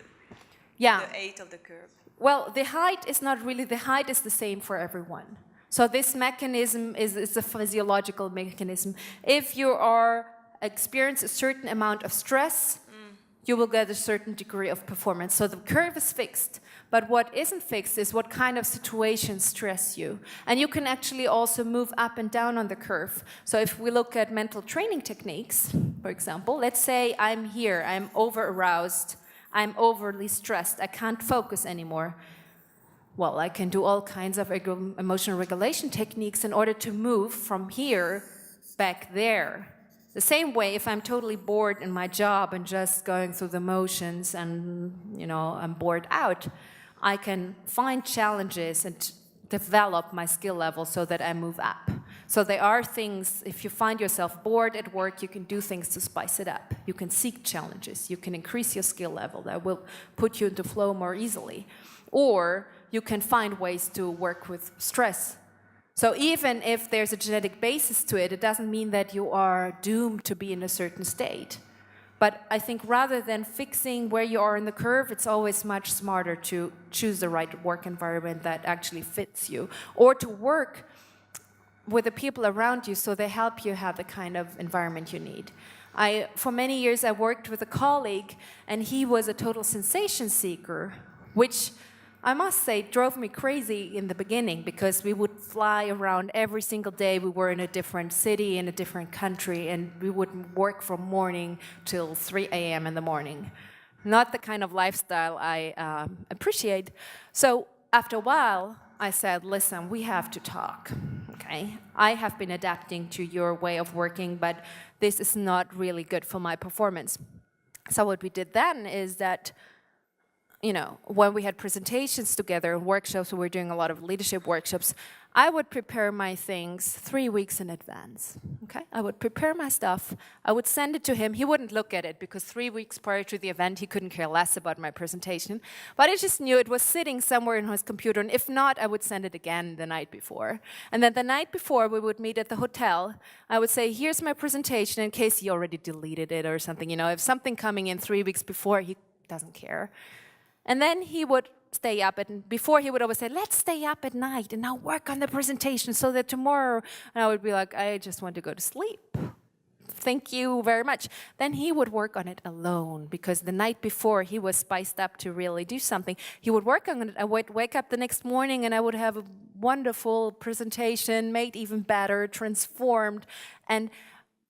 height of the curve? Well, the height is not really, the height is the same for everyone. So this mechanism is a physiological mechanism. If you experience a certain amount of stress, you will get a certain degree of performance. So the curve is fixed. But what isn't fixed is what kind of situations stress you. And you can actually also move up and down on the curve. So if we look at mental training techniques, for example, let's say I'm here, I'm over-aroused, I'm overly stressed, I can't focus anymore. Well, I can do all kinds of emotional regulation techniques in order to move from here back there. The same way, if I'm totally bored in my job and just going through the motions and, I'm bored out, I can find challenges and develop my skill level so that I move up. So there are things, if you find yourself bored at work, you can do things to spice it up. You can seek challenges. You can increase your skill level. That will put you into flow more easily. Or you can find ways to work with stress. So even if there's a genetic basis to it, it doesn't mean that you are doomed to be in a certain state. But I think rather than fixing where you are in the curve, it's always much smarter to choose the right work environment that actually fits you, or to work with the people around you so they help you have the kind of environment you need. For many years, I worked with a colleague, and he was a total sensation seeker, which I must say, it drove me crazy in the beginning because we would fly around every single day. We were in a different city, in a different country, and we would work from morning till 3 a.m. in the morning. Not the kind of lifestyle I appreciate. So after a while, I said, listen, we have to talk, okay? I have been adapting to your way of working, but this is not really good for my performance. So what we did then is that, you know, when we had presentations together and workshops, we were doing a lot of leadership workshops, I would prepare my things 3 weeks in advance, okay? I would prepare my stuff, I would send it to him. He wouldn't look at it because 3 weeks prior to the event, he couldn't care less about my presentation. But I just knew it was sitting somewhere in his computer, and if not, I would send it again the night before. And then the night before, we would meet at the hotel. I would say, here's my presentation in case he already deleted it or something. You know, if something coming in 3 weeks before, he doesn't care. And then he would stay up, and before he would always say, let's stay up at night and now work on the presentation so that tomorrow, and I would be like, I just want to go to sleep. Thank you very much. Then he would work on it alone because the night before he was spiced up to really do something. He would work on it. I would wake up the next morning and I would have a wonderful presentation, made even better, transformed. And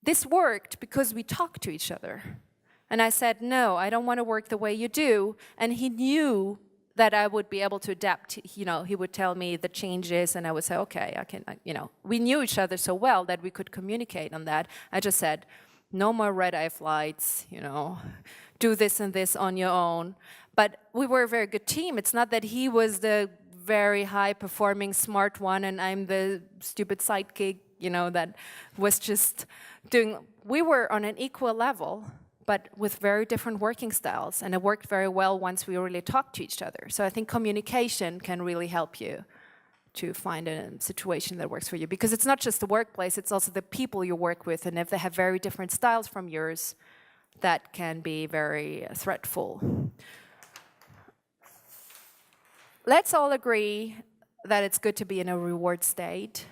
this worked because we talked to each other. And I said, no, I don't want to work the way you do. And he knew that I would be able to adapt. You know, he would tell me the changes, and I would say, okay, I can, you know. We knew each other so well that we could communicate on that. I just said, no more red-eye flights, you know, do this and this on your own. But we were a very good team. It's not that he was the very high-performing, smart one, and I'm the stupid sidekick, you know, that was just doing. We were on an equal level, but with very different working styles. And it worked very well once we really talked to each other. So I think communication can really help you to find a situation that works for you. Because it's not just the workplace, it's also the people you work with. And if they have very different styles from yours, that can be very threatful. Let's all agree that it's good to be in a reward state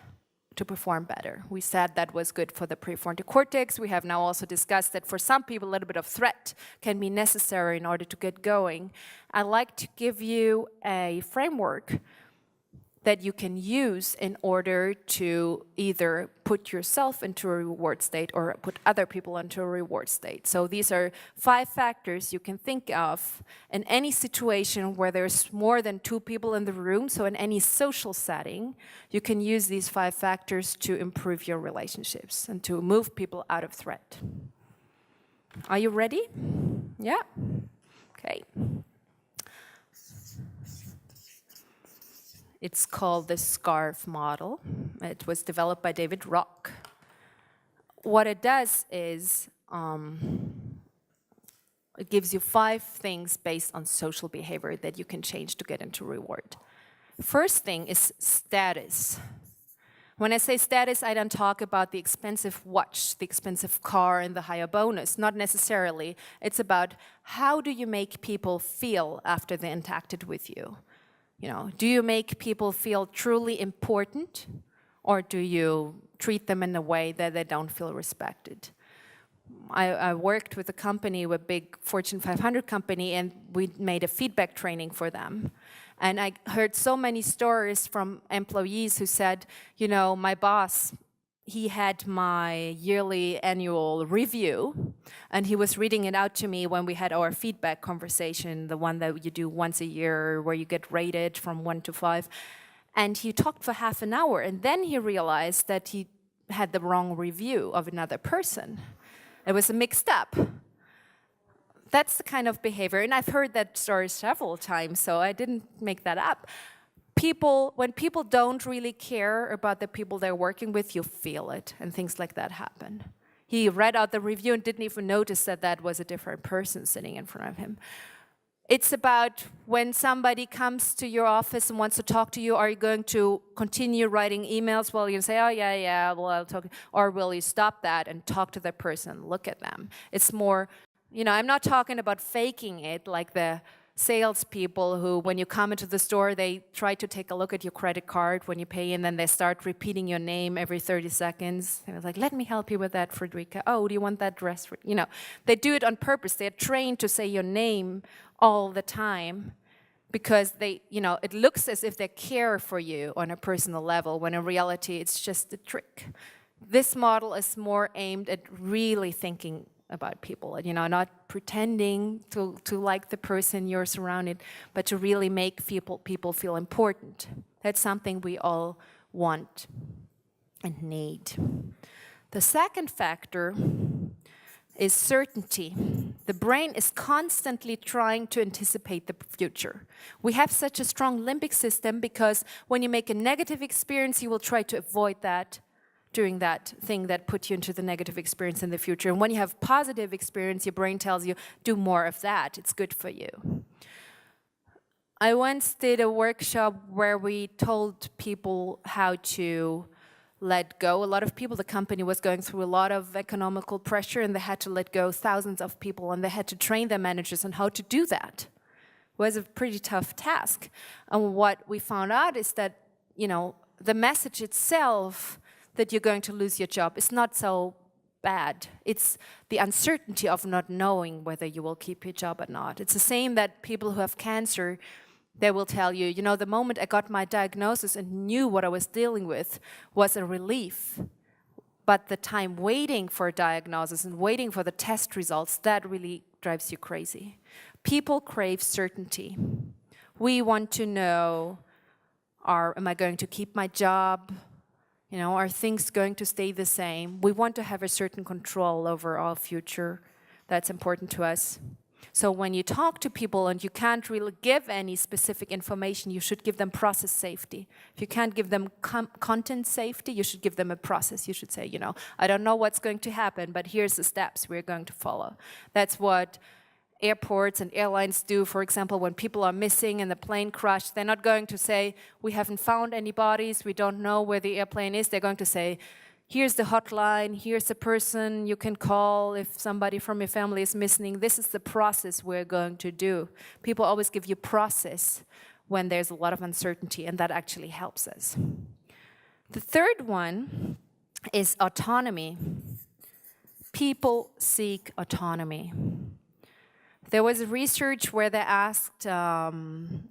to perform better. We said that was good for the prefrontal cortex. We have now also discussed that for some people, a little bit of threat can be necessary in order to get going. I'd like to give you a framework that you can use in order to either put yourself into a reward state or put other people into a reward state. So these are 5 factors you can think of in any situation where there's more than 2 people in the room. So in any social setting, you can use these 5 factors to improve your relationships and to move people out of threat. Are you ready? Yeah? Okay. It's called the SCARF model. It was developed by David Rock. What it does is it gives you 5 things based on social behavior that you can change to get into reward. First thing is status. When I say status, I don't talk about the expensive watch, the expensive car, and the higher bonus. Not necessarily. It's about how do you make people feel after they interacted with you. You know, do you make people feel truly important, or do you treat them in a way that they don't feel respected? I worked with a company, a big Fortune 500 company, and we made a feedback training for them. And I heard so many stories from employees who said, you know, my boss, he had my yearly annual review, and he was reading it out to me when we had our feedback conversation, the one that you do once a year where you get rated from 1 to 5. And he talked for half an hour, and then he realized that he had the wrong review of another person. It was mixed up. That's the kind of behavior, and I've heard that story several times, so I didn't make that up. When people don't really care about the people they're working with, you feel it, and things like that happen. He read out the review and didn't even notice that that was a different person sitting in front of him. It's about when somebody comes to your office and wants to talk to you, are you going to continue writing emails while you say, oh, yeah, well, I'll talk, or will you stop that and talk to the person, look at them? It's more, you know, I'm not talking about faking it like the salespeople who, when you come into the store, they try to take a look at your credit card when you pay, and then they start repeating your name every 30 seconds. And it's like, let me help you with that, Friederike. Oh, do you want that dress? You know, they do it on purpose. They're trained to say your name all the time. because they, it looks as if they care for you on a personal level, when in reality it's just a trick. This model is more aimed at really thinking about people, not pretending to like the person you're surrounded, but to really make people feel important. That's something we all want and need. The second factor is certainty. The brain is constantly trying to anticipate the future. We have such a strong limbic system because when you make a negative experience, you will try to avoid that doing that thing that put you into the negative experience in the future. And when you have positive experience, your brain tells you, do more of that, it's good for you. I once did a workshop where we told people how to let go. A lot of people, the company was going through a lot of economical pressure, and they had to let go thousands of people, and they had to train their managers on how to do that. It was a pretty tough task. And what we found out is that, the message itself that you're going to lose your job is not so bad. It's the uncertainty of not knowing whether you will keep your job or not. It's the same that people who have cancer, they will tell you, the moment I got my diagnosis and knew what I was dealing with was a relief. But the time waiting for a diagnosis and waiting for the test results, that really drives you crazy. People crave certainty. We want to know, am I going to keep my job? Are things going to stay the same? We want to have a certain control over our future. That's important to us. So when you talk to people and you can't really give any specific information, you should give them process safety. If you can't give them content safety, you should give them a process. You should say, I don't know what's going to happen, but here's the steps we're going to follow. That's what airports and airlines do. For example, when people are missing and the plane crashed, they're not going to say, we haven't found any bodies, we don't know where the airplane is. They're going to say, here's the hotline, here's the person you can call if somebody from your family is missing. This is the process we're going to do. People always give you process when there's a lot of uncertainty, and that actually helps us. The third one is autonomy. People seek autonomy. There was research where they asked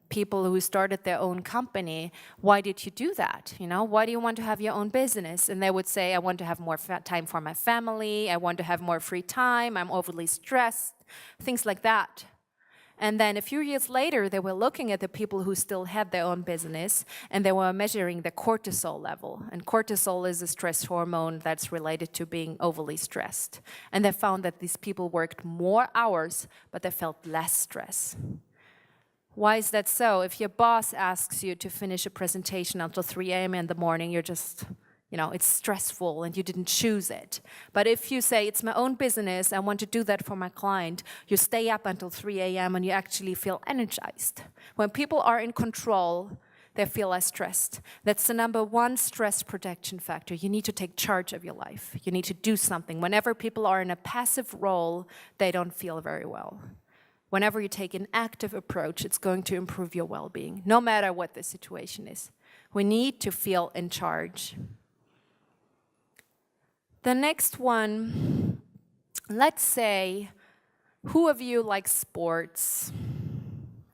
people who started their own company, why did you do that? Why do you want to have your own business? And they would say, I want to have more time for my family, I want to have more free time, I'm overly stressed, things like that. And then a few years later, they were looking at the people who still had their own business, and they were measuring the cortisol level. And cortisol is a stress hormone that's related to being overly stressed. And they found that these people worked more hours, but they felt less stress. Why is that so? If your boss asks you to finish a presentation until 3 a.m. in the morning, you're just, it's stressful and you didn't choose it. But if you say, it's my own business, I want to do that for my client, you stay up until 3 a.m. and you actually feel energized. When people are in control, they feel less stressed. That's the number one stress protection factor. You need to take charge of your life. You need to do something. Whenever people are in a passive role, they don't feel very well. Whenever you take an active approach, it's going to improve your well-being, no matter what the situation is. We need to feel in charge. The next one, let's say, who of you likes sports?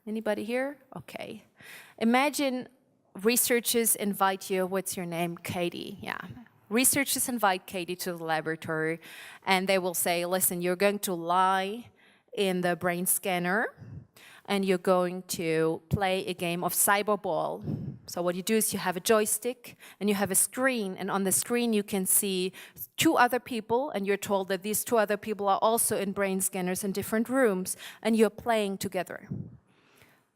Anybody here? Okay. Imagine researchers invite you, what's your name? Katie, yeah. Researchers invite Katie to the laboratory, and they will say, listen, you're going to lie in the brain scanner, and you're going to play a game of cyberball. So what you do is you have a joystick and you have a screen, and on the screen you can see 2 other people, and you're told that these 2 other people are also in brain scanners in different rooms, and you're playing together.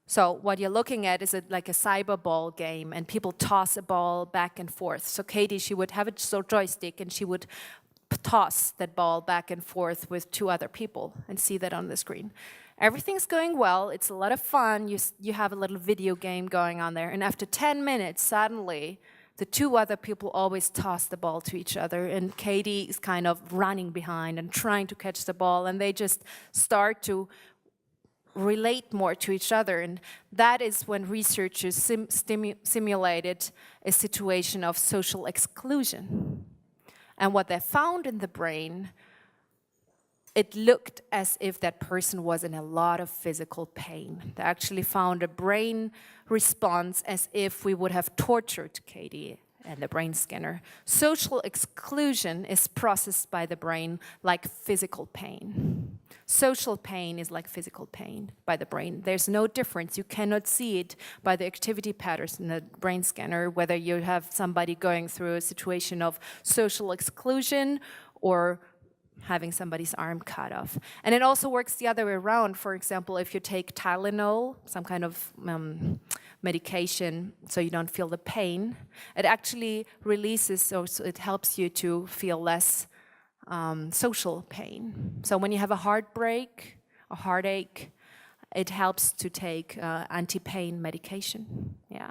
So what you're looking at is like a cyberball game, and people toss a ball back and forth. So Katie, she would have a joystick, and she would toss that ball back and forth with 2 other people and see that on the screen. Everything's going well, it's a lot of fun, you have a little video game going on there, and after 10 minutes, suddenly, the 2 other people always toss the ball to each other, and Katie is kind of running behind and trying to catch the ball, and they just start to relate more to each other, and that is when researchers simulated a situation of social exclusion. And what they found in the brain it looked as if that person was in a lot of physical pain. They actually found a brain response as if we would have tortured Katie and the brain scanner. Social exclusion is processed by the brain like physical pain. Social pain is like physical pain by the brain. There's no difference. You cannot see it by the activity patterns in the brain scanner, whether you have somebody going through a situation of social exclusion or having somebody's arm cut off. And it also works the other way around. For example, if you take Tylenol, some kind of medication, so you don't feel the pain, it actually releases, so it helps you to feel less social pain. So when you have a heartbreak, a heartache, it helps to take anti-pain medication. Yeah,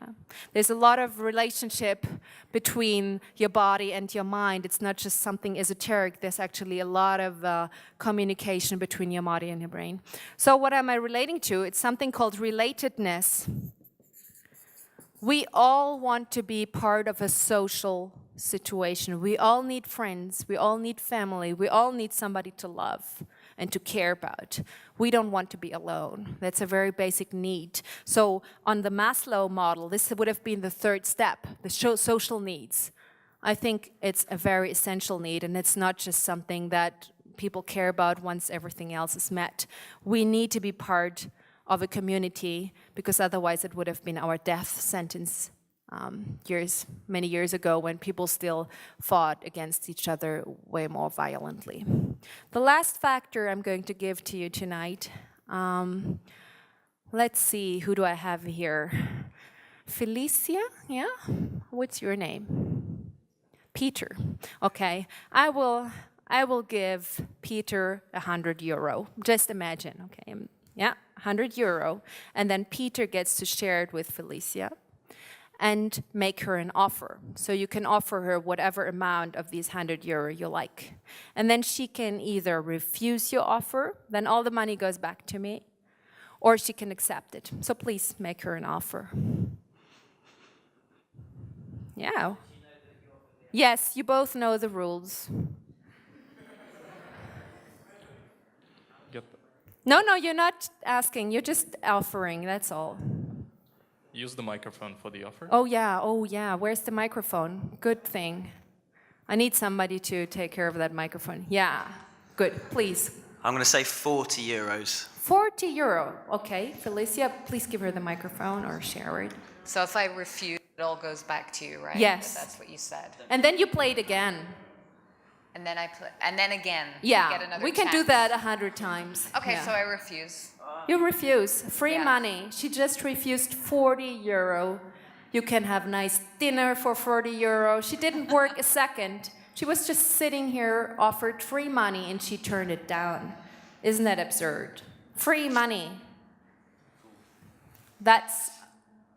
there's a lot of relationship between your body and your mind. It's not just something esoteric. There's actually a lot of communication between your body and your brain. So what am I relating to? It's something called relatedness. We all want to be part of a social situation. We all need friends. We all need family. We all need somebody to love and to care about. We don't want to be alone. That's a very basic need. So on the Maslow model, this would have been the third step, the social needs. I think it's a very essential need, and it's not just something that people care about once everything else is met. We need to be part of a community, because otherwise it would have been our death sentence many years ago, when people still fought against each other way more violently. The last factor I'm going to give to you tonight, let's see, who do I have here? Felicia, yeah? What's your name? Peter. Okay, I will give Peter €100. Just imagine, okay? Yeah, €100, and then Peter gets to share it with Felicia and make her an offer. So you can offer her whatever amount of these €100 you like. And then she can either refuse your offer, then all the money goes back to me, or she can accept it. So please make her an offer. Yeah. Yes, you both know the rules. No, you're not asking, you're just offering, that's all. Use the microphone for the offer. Oh yeah, where's the microphone? Good thing. I need somebody to take care of that microphone. Yeah, good, please. I'm going to say €40. €40, okay. Felicia, please give her the microphone or share it. So if I refuse, it all goes back to you, right? Yes. That's what you said. And then you play it again. And then and then again. Yeah, get another we can chance. do that 100 times. Okay, yeah. so I refuse. You refuse. Free Yeah. money. She just refused €40. You can have nice dinner for €40. She didn't work a second. She was just sitting here, offered free money, and she turned it down. Isn't that absurd? Free money. That's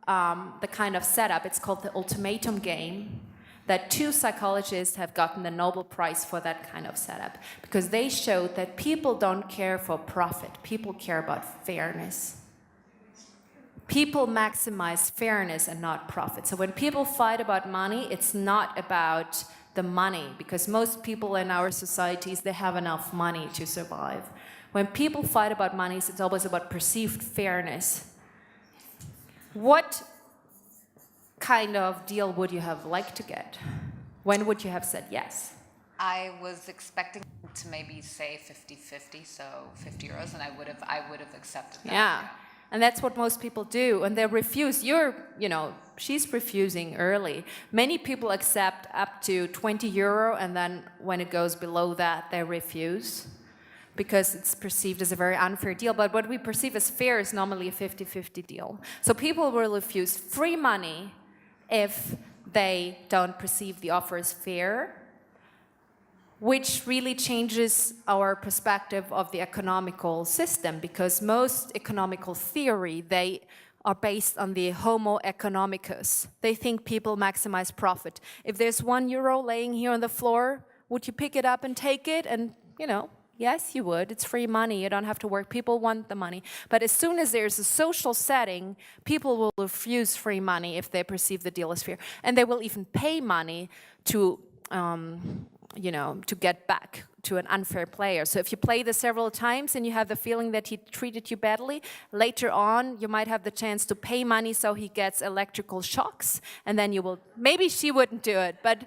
the kind of setup. It's called the ultimatum game. That 2 psychologists have gotten the Nobel Prize for that kind of setup, because they showed that people don't care for profit. People care about fairness. People maximize fairness and not profit. So when people fight about money, it's not about the money, because most people in our societies, they have enough money to survive. When people fight about money, it's always about perceived fairness. What kind of deal would you have liked to get? When would you have said yes? I was expecting to maybe say 50-50, so €50, and I would have accepted that. Yeah. And that's what most people do, and they refuse. She's refusing early. Many people accept up to €20, and then when it goes below that, they refuse, because it's perceived as a very unfair deal. But what we perceive as fair is normally a 50-50 deal. So people will refuse free money if they don't perceive the offer as fair, which really changes our perspective of the economical system, because most economical theory, they are based on the homo economicus. They think people maximize profit. If there's €1 laying here on the floor, would you pick it up and take it? And, yes, you would. It's free money. You don't have to work. People want the money. But as soon as there's a social setting, people will refuse free money if they perceive the deal as fair. And they will even pay money to get back, to an unfair player. So if you play this several times and you have the feeling that he treated you badly, later on you might have the chance to pay money so he gets electrical shocks, and then you will, maybe she wouldn't do it, but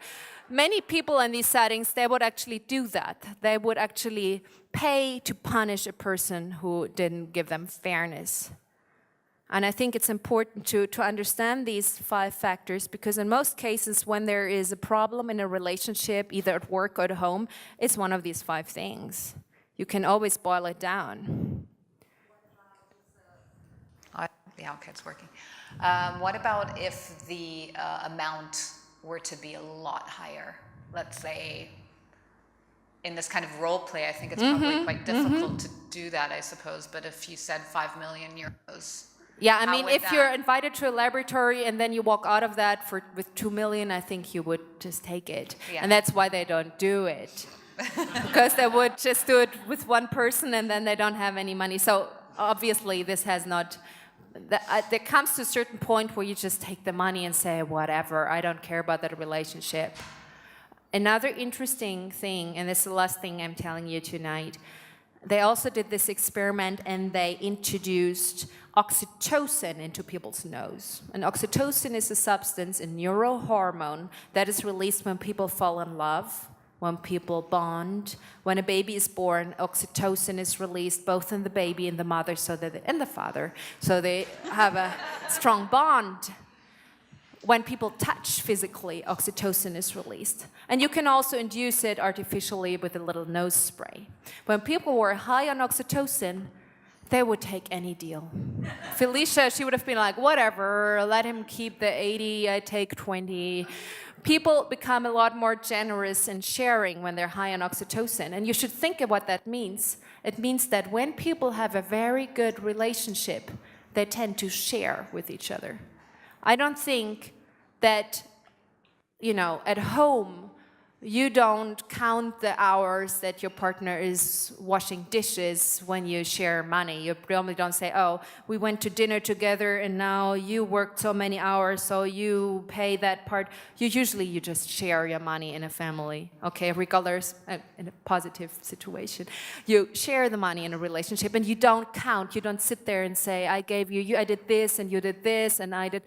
many people in these settings, they would actually do that. They would actually pay to punish a person who didn't give them fairness. And I think it's important to understand these 5 factors, because in most cases when there is a problem in a relationship, either at work or at home, it's one of these 5 things. You can always boil it down. Yeah, okay, it's working. What about if the amount were to be a lot higher? Let's say, in this kind of role play, I think it's probably quite difficult to do that, I suppose, but if you said 5 million euros... Yeah, I mean, if you're invited to a laboratory and then you walk out of that with 2 million, I think you would just take it. Yeah. And that's why they don't do it. Because they would just do it with one person and then they don't have any money. So obviously this has not... There comes to a certain point where you just take the money and say, whatever, I don't care about that relationship. Another interesting thing, and this is the last thing I'm telling you tonight, they also did this experiment and they introduced oxytocin into people's nose. And oxytocin is a substance, a neurohormone, that is released when people fall in love, when people bond. When a baby is born, oxytocin is released both in the baby and the mother, and the father, so they have a strong bond. When people touch physically, oxytocin is released. And you can also induce it artificially with a little nose spray. When people were high on oxytocin, they would take any deal. Felicia, she would have been like, whatever, let him keep the 80, I take 20. People become a lot more generous in sharing when they're high on oxytocin. And you should think of what that means. It means that when people have a very good relationship, they tend to share with each other. I don't think that, at home, you don't count the hours that your partner is washing dishes when you share money. You probably don't say, oh, we went to dinner together and now you worked so many hours, so you pay that part. You just share your money in a family, okay, regardless, in a positive situation. You share the money in a relationship and you don't count. You don't sit there and say, I gave you, I did this and you did this and I did,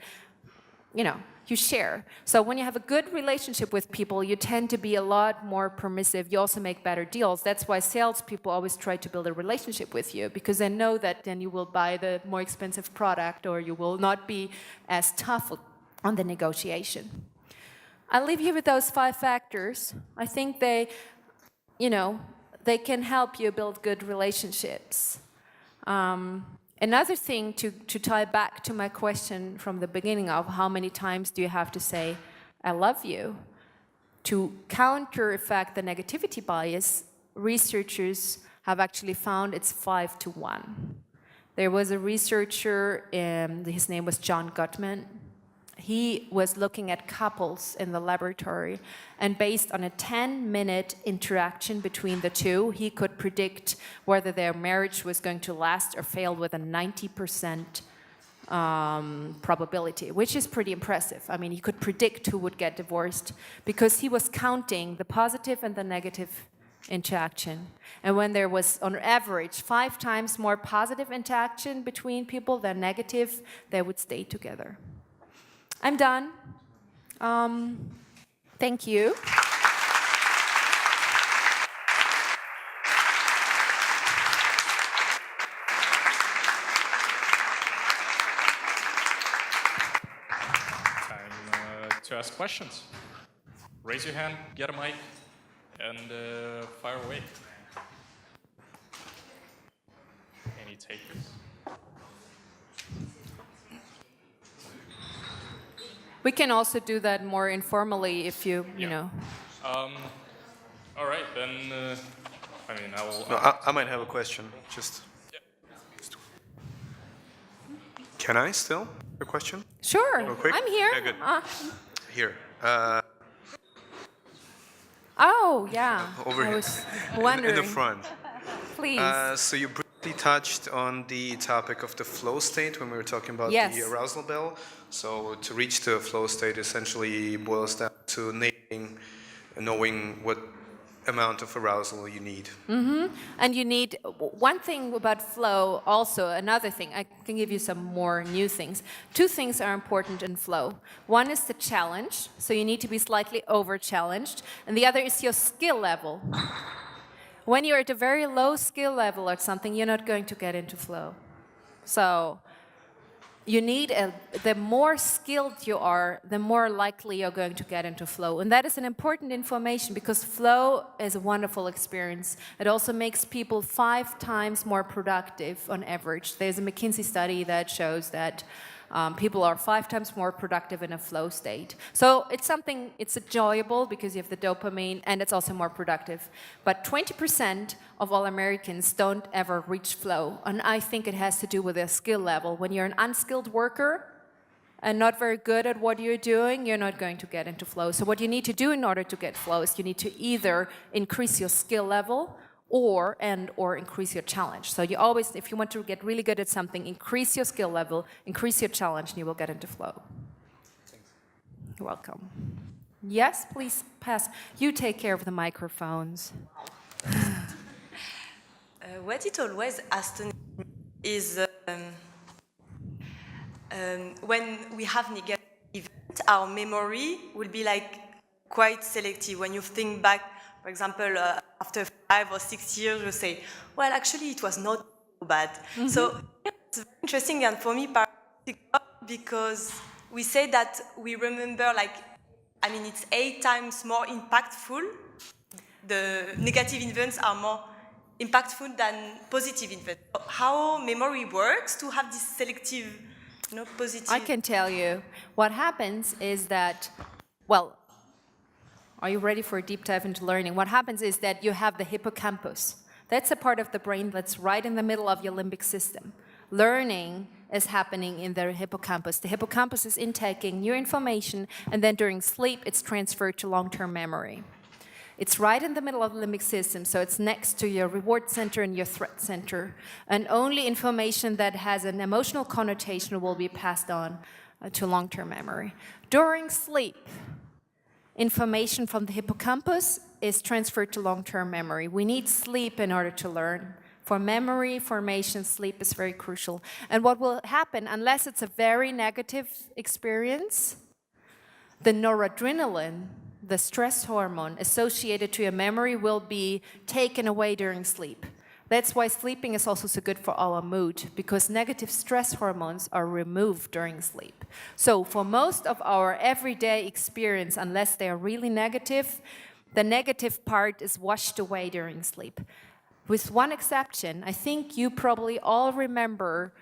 you share. So when you have a good relationship with people, you tend to be a lot more permissive. You also make better deals. That's why salespeople always try to build a relationship with you, because they know that then you will buy the more expensive product or you will not be as tough on the negotiation. I'll leave you with those 5 factors. I think they can help you build good relationships. Another thing to tie back to my question from the beginning of how many times do you have to say, I love you? To counter-effect the negativity bias, researchers have actually found it's 5 to 1. There was a researcher, his name was John Gottman. He was looking at couples in the laboratory, and based on a 10-minute interaction between the two, he could predict whether their marriage was going to last or fail with a 90% probability, which is pretty impressive. I mean, he could predict who would get divorced because he was counting the positive and the negative interaction. And when there was, on average, 5 times more positive interaction between people than negative, they would stay together. I'm done. Thank you. Time to ask questions. Raise your hand, get a mic, and fire away. Any takers? We can also do that more informally if you know. All right, then, I might have a question, just... Yeah. Can I still have a question? Sure, real quick? I'm here. Yeah, good. Here. Oh, yeah. Over I here. was wondering. In the front. Please. So you briefly touched on the topic of the flow state when we were talking about the arousal bell. So to reach the flow state essentially boils down to knowing what amount of arousal you need. And you need, one thing about flow also, another thing, I can give you some more new things. Two things are important in flow. One is the challenge, so you need to be slightly over-challenged, and the other is your skill level. When you're at a very low skill level or something, you're not going to get into flow. So you need, the more skilled you are, the more likely you're going to get into flow. And that is an important information because flow is a wonderful experience. It also makes people 5 times more productive on average. There's a McKinsey study that shows that people are 5 times more productive in a flow state. So it's something, it's enjoyable because you have the dopamine and it's also more productive. But 20% of all Americans don't ever reach flow. And I think it has to do with their skill level. When you're an unskilled worker and not very good at what you're doing, you're not going to get into flow. So what you need to do in order to get flow is you need to either increase your skill level or increase your challenge. So you always, if you want to get really good at something, increase your skill level, increase your challenge, and you will get into flow. Thanks. You're welcome. Yes, please pass. You take care of the microphones. What it always astonishes me is when we have negative events, our memory will be like quite selective. When you think back, for example, after 5 or 6 years, you say, well, actually, it was not so bad. So it's very interesting, and for me, because we say that we remember, like, I mean, it's 8 times more impactful. The negative events are more impactful than positive events. How memory works to have this selective, positive... I can tell you. What happens is that, well, are you ready for a deep dive into learning? What happens is that you have the hippocampus. That's a part of the brain that's right in the middle of your limbic system. Learning is happening in the hippocampus. The hippocampus is intaking new information, and then during sleep, it's transferred to long-term memory. It's right in the middle of the limbic system, so it's next to your reward center and your threat center. And only information that has an emotional connotation will be passed on to long-term memory. During sleep, information from the hippocampus is transferred to long-term memory. We need sleep in order to learn. For memory formation, sleep is very crucial. And what will happen, unless it's a very negative experience, the noradrenaline, the stress hormone associated to your memory, will be taken away during sleep. That's why sleeping is also so good for our mood, because negative stress hormones are removed during sleep. So for most of our everyday experience, unless they are really negative, the negative part is washed away during sleep. With one exception, I think you probably all remember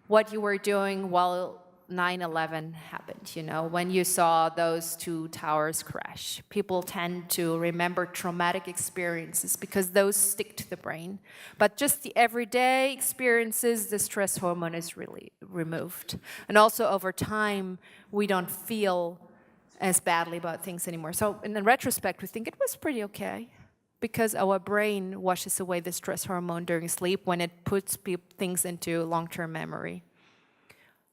what you were doing while 9/11 happened, when you saw those 2 towers crash. People tend to remember traumatic experiences because those stick to the brain. But just the everyday experiences, the stress hormone is really removed. And also over time, we don't feel as badly about things anymore. So in retrospect, we think it was pretty okay because our brain washes away the stress hormone during sleep when it puts things into long-term memory.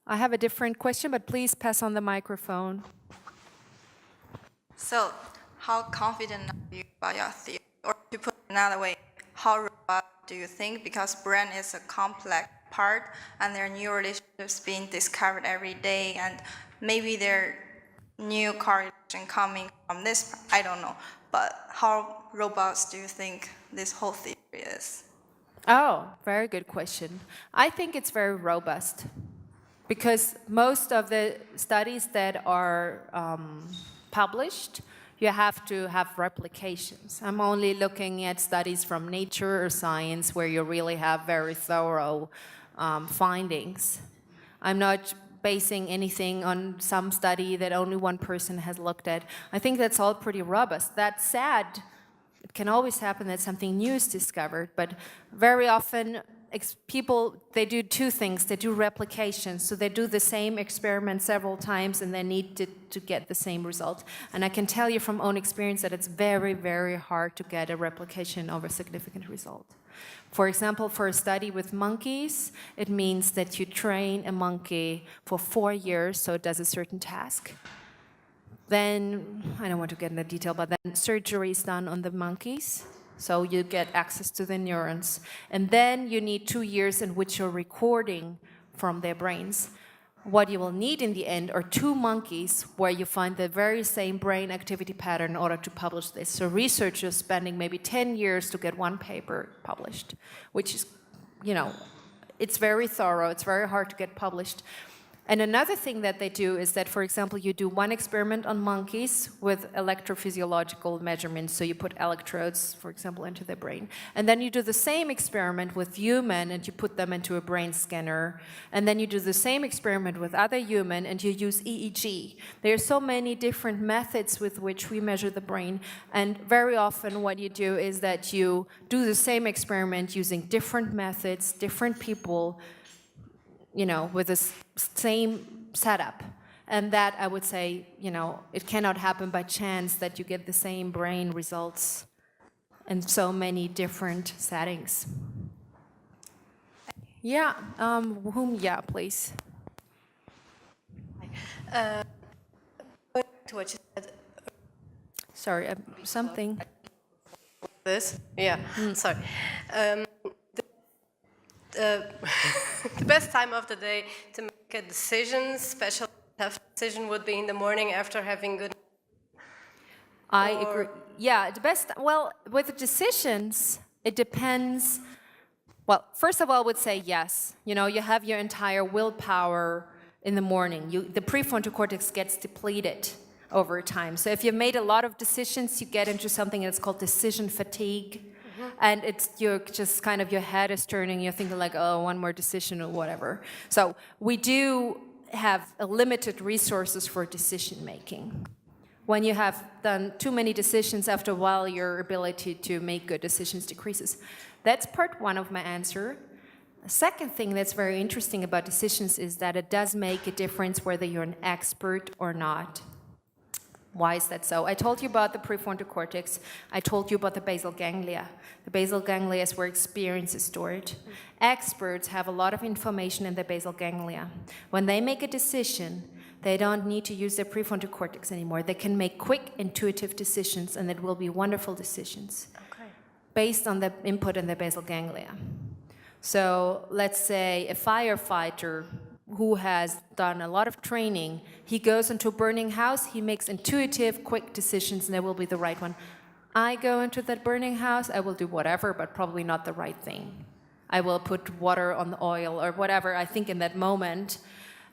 I have a different question, but please pass on the microphone. So, how confident are you about your theory? Or to put it another way, how robust do you think? Because brain is a complex part, and there are new relationships being discovered every day, and maybe there are new correlation coming from this. I don't know. But how robust do you think this whole theory is? Oh, very good question. I think it's very robust. Because most of the studies that are published, you have to have replications. I'm only looking at studies from Nature or Science where you really have very thorough findings. I'm not basing anything on some study that only one person has looked at. I think that's all pretty robust. That said, it can always happen that something new is discovered, but very often people, they do 2 things. They do replication, so they do the same experiment several times and they need to get the same result. And I can tell you from own experience that it's very, very hard to get a replication of a significant result. For example, for a study with monkeys, it means that you train a monkey for 4 years so it does a certain task. Then, I don't want to get into detail, but then surgery is done on the monkeys. So you get access to the neurons. And then you need 2 years in which you're recording from their brains. What you will need in the end are 2 monkeys where you find the very same brain activity pattern in order to publish this. So researchers spending maybe 10 years to get 1 paper published, which is, you know, it's very thorough, it's very hard to get published. And another thing that they do is that, for example, you do 1 experiment on monkeys with electrophysiological measurements. So you put electrodes, for example, into the brain. And then you do the same experiment with human and you put them into a brain scanner. And then you do the same experiment with other human and you use EEG. There are so many different methods with which we measure the brain. And very often what you do is that you do the same experiment using different methods, different people, you know, with the same setup. And that, I would say, you know, it cannot happen by chance that you get the same brain results in so many different settings. Yeah, yeah, please. To what you said. Sorry, something. This? Yeah, sorry. The best time of the day to make a decision, special tough decision, would be in the morning after having good. I agree. Yeah, the best. Well, with decisions, it depends. Well, first of all, I would say yes. You know, you have your entire willpower in the morning. The prefrontal cortex gets depleted over time. So if you've made a lot of decisions, you get into something that's called decision fatigue. And you're just kind of, your head is turning, you're thinking like, oh, 1 more decision or whatever. So we do have limited resources for decision making. When you have done too many decisions, after a while, your ability to make good decisions decreases. That's part 1 of my answer. The second thing that's very interesting about decisions is that it does make a difference whether you're an expert or not. Why is that so? I told you about the prefrontal cortex. I told you about the basal ganglia. The basal ganglia is where experience is stored. Experts have a lot of information in the basal ganglia. When they make a decision, they don't need to use their prefrontal cortex anymore. They can make quick, intuitive decisions, and it will be wonderful decisions based on the input in the basal ganglia. So let's say a firefighter who has done a lot of training, he goes into a burning house, he makes intuitive, quick decisions, and they will be the right one. I go into that burning house, I will do whatever, but probably not the right thing. I will put water on the oil or whatever I think in that moment,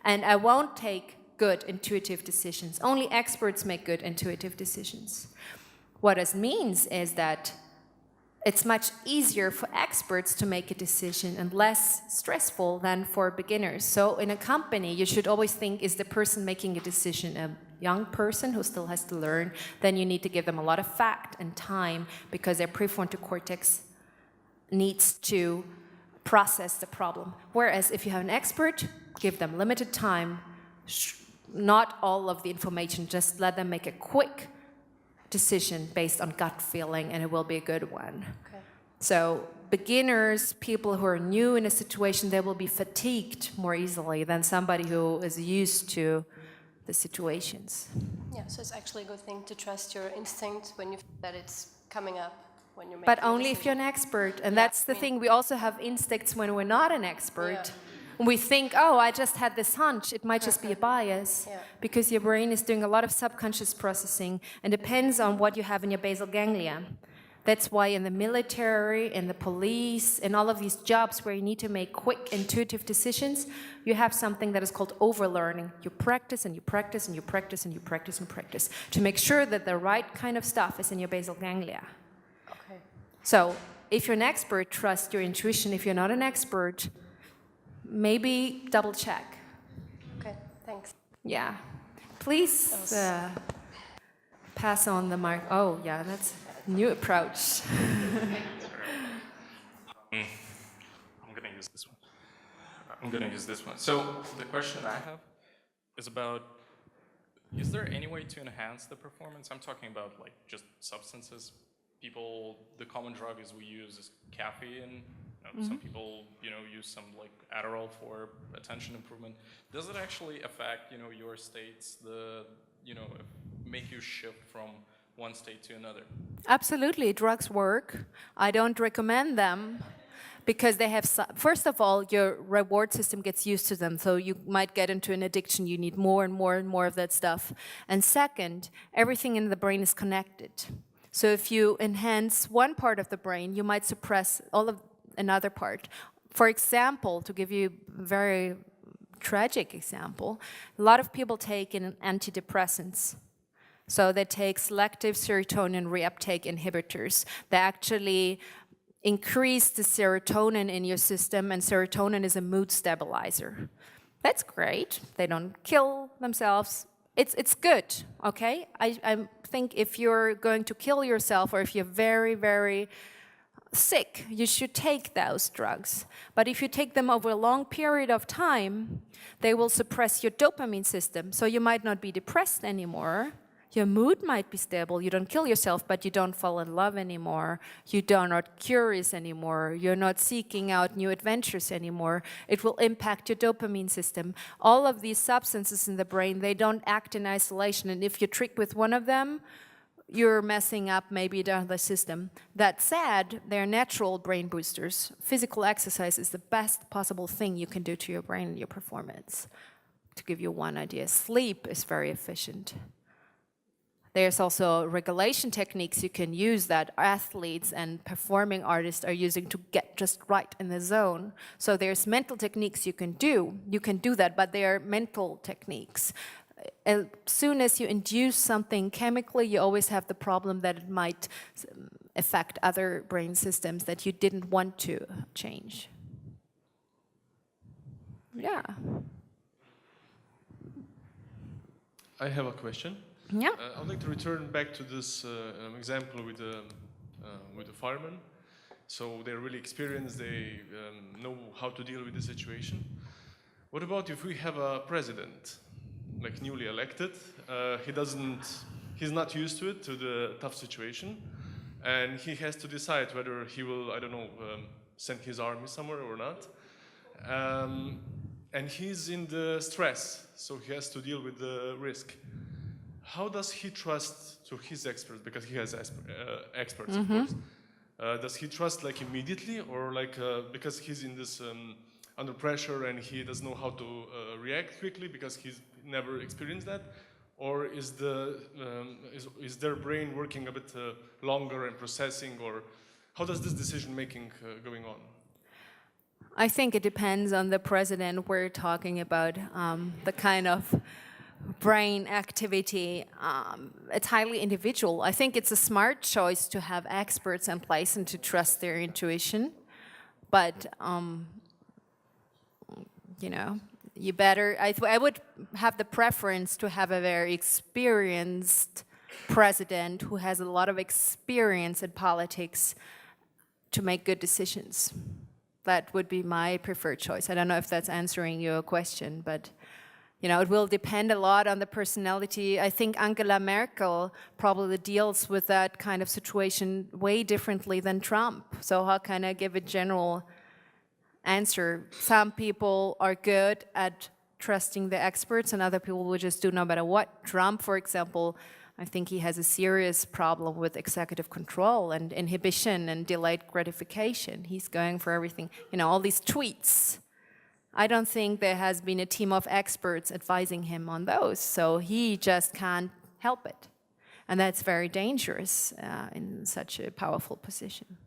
and I won't take good intuitive decisions. Only experts make good intuitive decisions. What this means is that it's much easier for experts to make a decision and less stressful than for beginners. So in a company, you should always think, is the person making a decision a young person who still has to learn? Then you need to give them a lot of fact and time because their prefrontal cortex needs to process the problem. Whereas if you have an expert, give them limited time, not all of the information, just let them make a quick decision based on gut feeling, and it will be a good one. Okay. So beginners, people who are new in a situation, they will be fatigued more easily than somebody who is used to the situations. Yeah, so it's actually a good thing to trust your instinct when you feel that it's coming up when you're making But only if you're an expert, and that's the thing. We also have instincts when we're not an expert. Yeah. We think, oh, I just had this hunch. It might just be a bias, because your brain is doing a lot of subconscious processing and depends on what you have in your basal ganglia. That's why in the military, in the police, in all of these jobs where you need to make quick, intuitive decisions, you have something that is called overlearning. You practice and you practice and you practice and you practice and practice to make sure that the right kind of stuff is in your basal ganglia. Okay. So if you're an expert, trust your intuition. If you're not an expert, maybe double check. Okay, thanks. Yeah. Please pass on the mic. Oh, yeah, that's a new approach. I'm going to use this one. So the question I have is about, is there any way to enhance the performance? I'm talking about like just substances. The common drug is we use is caffeine. Some people, use some like Adderall for attention improvement. Does it actually affect, your states? make you shift from one state to another? Absolutely, drugs work. I don't recommend them because they have, first of all, your reward system gets used to them, so you might get into an addiction. You need more and more and more of that stuff. And second, everything in the brain is connected. So if you enhance one part of the brain, you might suppress all of another part. For example, to give you a very tragic example, a lot of people take in antidepressants. So they take selective serotonin reuptake inhibitors. They actually increase the serotonin in your system, and serotonin is a mood stabilizer. That's great. They don't kill themselves. It's good, okay? I think if you're going to kill yourself or if you're very, very sick, you should take those drugs. But if you take them over a long period of time, they will suppress your dopamine system. So you might not be depressed anymore. Your mood might be stable. You don't kill yourself, but you don't fall in love anymore. You are not curious anymore. You're not seeking out new adventures anymore. It will impact your dopamine system. All of these substances in the brain, they don't act in isolation. And if you trick with one of them, you're messing up maybe the other system. That said, they're natural brain boosters. Physical exercise is the best possible thing you can do to your brain and your performance. To give you one idea, sleep is very efficient. There's also regulation techniques you can use that athletes and performing artists are using to get just right in the zone. So there's mental techniques you can do. You can do that, but they are mental techniques. As soon as you induce something chemically, you always have the problem that it might affect other brain systems that you didn't want to change. Yeah. I have a question. Yeah. I'd like to return back to this example with the firemen. So they're really experienced, they know how to deal with the situation. What about if we have a president, like newly elected, he's not used to it, to the tough situation, and he has to decide whether he will, I don't know, send his army somewhere or not. And he's in the stress, so he has to deal with the risk. How does he trust to his experts? Because he has experts, of course. Does he trust like immediately, or like because he's in this under pressure and he doesn't know how to react quickly because he's never experienced that? Or is their brain working a bit longer and processing, or how does this decision making going on? I think it depends on the president. We're talking about the kind of brain activity. It's highly individual. I think it's a smart choice to have experts in place and to trust their intuition. But, you know, you better, I would have the preference to have a very experienced president who has a lot of experience in politics to make good decisions. That would be my preferred choice. I don't know if that's answering your question, but you know, it will depend a lot on the personality. I think Angela Merkel probably deals with that kind of situation way differently than Trump. So how can I give a general answer? Some people are good at trusting the experts and other people will just do no matter what. Trump, for example, I think he has a serious problem with executive control and inhibition and delayed gratification. He's going for everything. You know, all these tweets. I don't think there has been a team of experts advising him on those, so he just can't help it. And that's very dangerous in such a powerful position.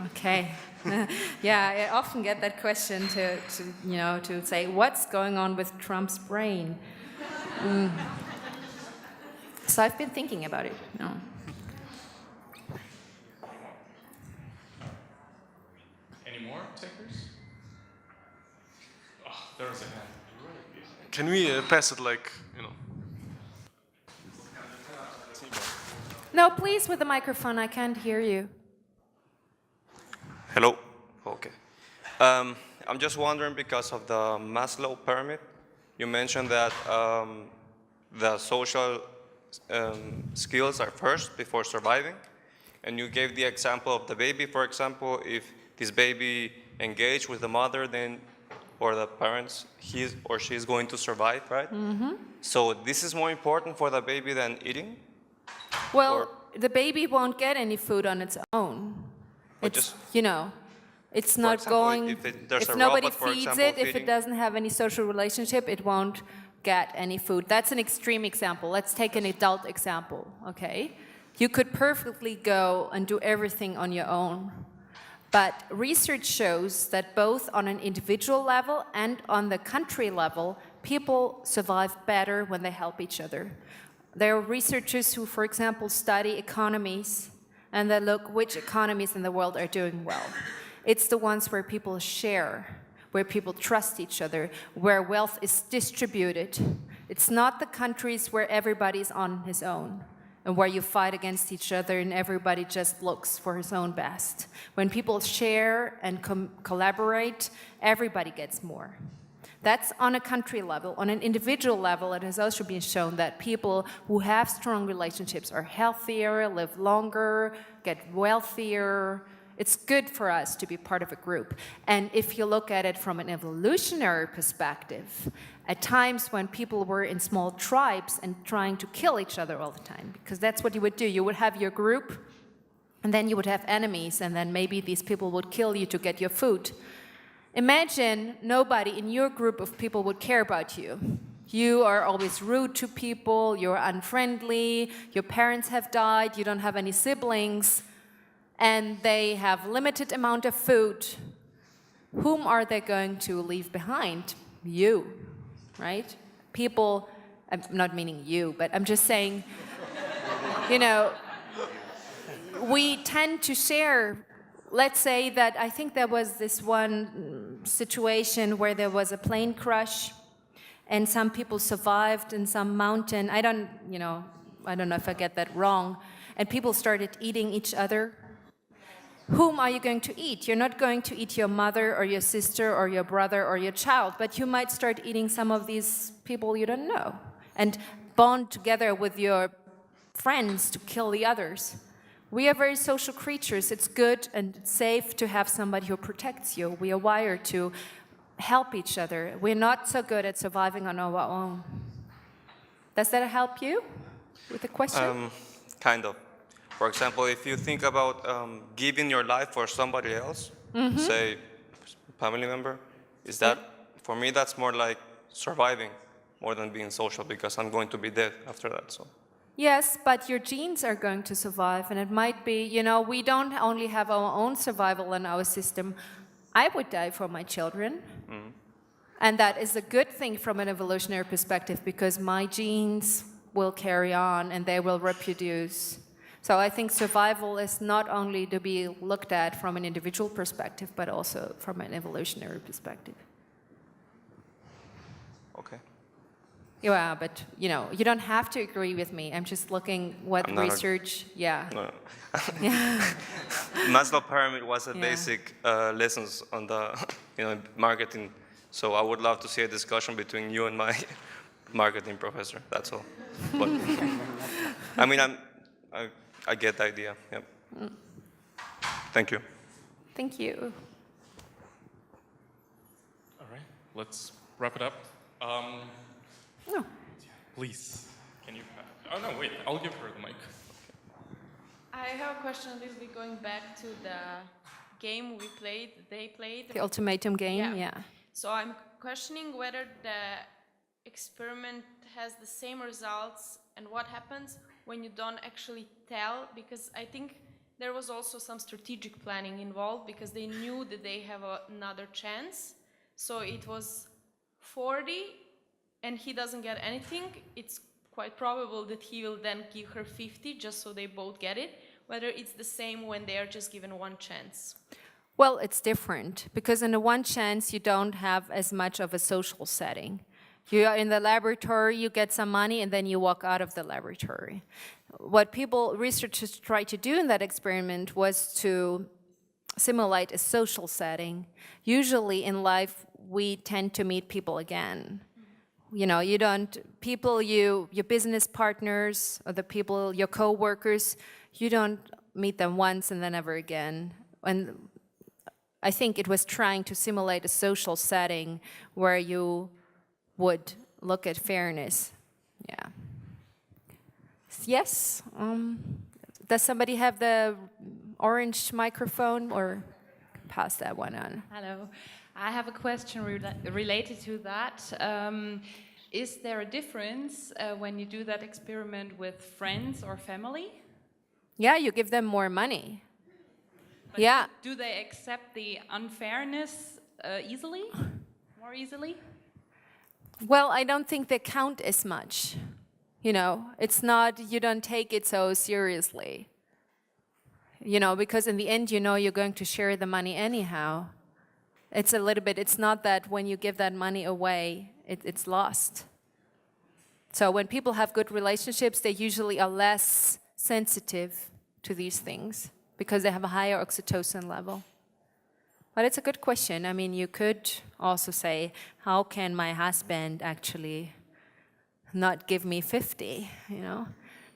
Okay. Yeah, I often get that question to say, what's going on with Trump's brain? So I've been thinking about it. No. More takers? Oh, there's a hand. Can we pass it like, you know? No, please, with the microphone. I can't hear you. Hello. Okay. I'm just wondering, because of the Maslow pyramid, you mentioned that the social skills are first before surviving. And you gave the example of the baby, for example. If this baby engaged with the mother, then or the parents, he or she is going to survive, right? Mm-hmm. So this is more important for the baby than eating? Well, Or the baby won't get any food on its own. Or It's, just- you know, it's For not example, going, there's if a nobody robot, for feeds example, it, if feeding- it doesn't have any social relationship, it won't get any food. That's an extreme example. Let's take an adult example, okay? You could perfectly go and do everything on your own. But research shows that both on an individual level and on the country level, people survive better when they help each other. There are researchers who, for example, study economies, and they look which economies in the world are doing well. It's the ones where people share, where people trust each other, where wealth is distributed. It's not the countries where everybody's on his own and where you fight against each other and everybody just looks for his own best. When people share and collaborate, everybody gets more. That's on a country level. On an individual level, it has also been shown that people who have strong relationships are healthier, live longer, get wealthier. It's good for us to be part of a group. And if you look at it from an evolutionary perspective, at times when people were in small tribes and trying to kill each other all the time, because that's what you would do. You would have your group, and then you would have enemies, and then maybe these people would kill you to get your food. Imagine nobody in your group of people would care about you. You are always rude to people, you're unfriendly, your parents have died, you don't have any siblings, and they have limited amount of food. Whom are they going to leave behind? You, right? People, I'm not meaning you, but I'm just saying, you know, we tend to share. Let's say that I think there was this one situation where there was a plane crash and some people survived in some mountain. I don't know if I get that wrong. And people started eating each other. Whom are you going to eat? You're not going to eat your mother or your sister or your brother or your child, but you might start eating some of these people you don't know and bond together with your friends to kill the others. We are very social creatures. It's good and safe to have somebody who protects you. We are wired to help each other. We're not so good at surviving on our own. Does that help you with the question? Kind of. For example, if you think about giving your life for somebody else, say family member, is that, for me, that's more like surviving more than being social, because I'm going to be dead after that. So. Yes, but your genes are going to survive, and it might be, we don't only have our own survival in our system. I would die for my children, and that is a good thing from an evolutionary perspective, because my genes will carry on and they will reproduce. So I think survival is not only to be looked at from an individual perspective, but also from an evolutionary perspective. Okay. Yeah, but you don't have to agree with me. I'm just looking what research. No. Maslow pyramid was a basic lessons on the marketing. So I would love to see a discussion between you and my marketing professor. That's all. But I mean, I get the idea. Yep. Thank you. Thank you. All right, let's wrap it up. No. Please, can you? Oh no, wait. I'll give her the mic. I have a question. A little bit going back to the game they played. The ultimatum game, yeah. So I'm questioning whether the experiment has the same results and what happens when you don't actually tell, because I think there was also some strategic planning involved, because they knew that they have another chance. So it was 40 and he doesn't get anything. It's quite probable that he will then give her 50 just so they both get it. Whether it's the same when they are just given one chance. Well, it's different, because in the one chance you don't have as much of a social setting. You are in the laboratory, you get some money, and then you walk out of the laboratory. What researchers tried to do in that experiment was to simulate a social setting. Usually in life, we tend to meet people again. Your business partners, or the people, your co-workers, you don't meet them once and then ever again. I think it was trying to simulate a social setting where you would look at fairness. Yeah. Yes. Does somebody have the orange microphone, or pass that one on? Hello. I have a question related to that. Is there a difference when you do that experiment with friends or family? Yeah, you give them more money. But yeah. Do they accept the unfairness more easily? Well, I don't think they count as much. You know, it's not, you don't take it so seriously. You know, because in the end, you know you're going to share the money anyhow. It's a little bit, it's not that when you give that money away, it's lost. So when people have good relationships, they usually are less sensitive to these things because they have a higher oxytocin level. But it's a good question. I mean, you could also say, how can my husband actually not give me 50, you know?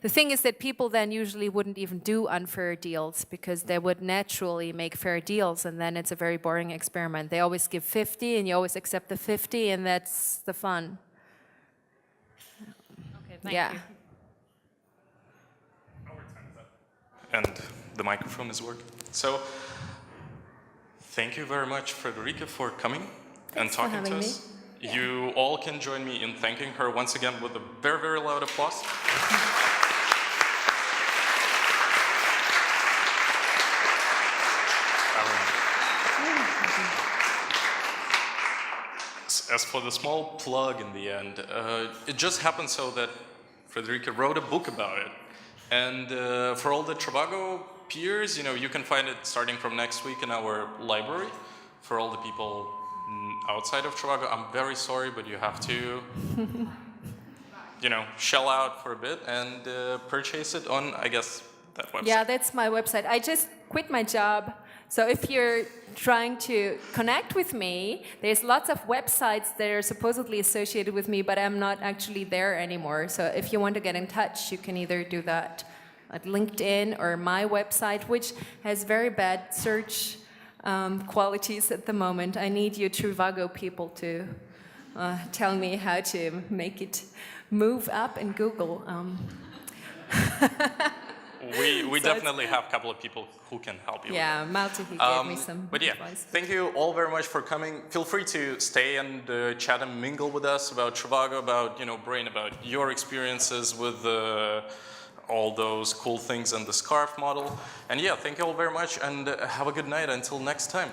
The thing is that people then usually wouldn't even do unfair deals because they would naturally make fair deals, and then it's a very boring experiment. They always give 50 and you always accept the 50, and that's the fun. Okay, thank you. And the microphone is working. So, thank you very much, Friederike, for coming and talking to us. Yeah. You all can join me in thanking her once again with a very, very loud applause. As for the small plug in the end, it just happened so that Friederike wrote a book about it. And for all the trivago peers, you know, you can find it starting from next week in our library. For all the people outside of trivago, I'm very sorry, but you have to, you know, shell out for a bit and purchase it on, I guess, that website. Yeah, that's my website. I just quit my job. So if you're trying to connect with me, there's lots of websites that are supposedly associated with me, but I'm not actually there anymore. So if you want to get in touch, you can either do that at LinkedIn or my website, which has very bad search qualities at the moment. I need you trivago people to tell me how to make it move up in Google. We definitely have a couple of people who can help you. Yeah, Malte, he gave me some But yeah, advice. thank you all very much for coming. Feel free to stay and chat and mingle with us about trivago, about, you know, Brain, about your experiences with all those cool things and the scarf model. And yeah, thank you all very much and have a good night until next time.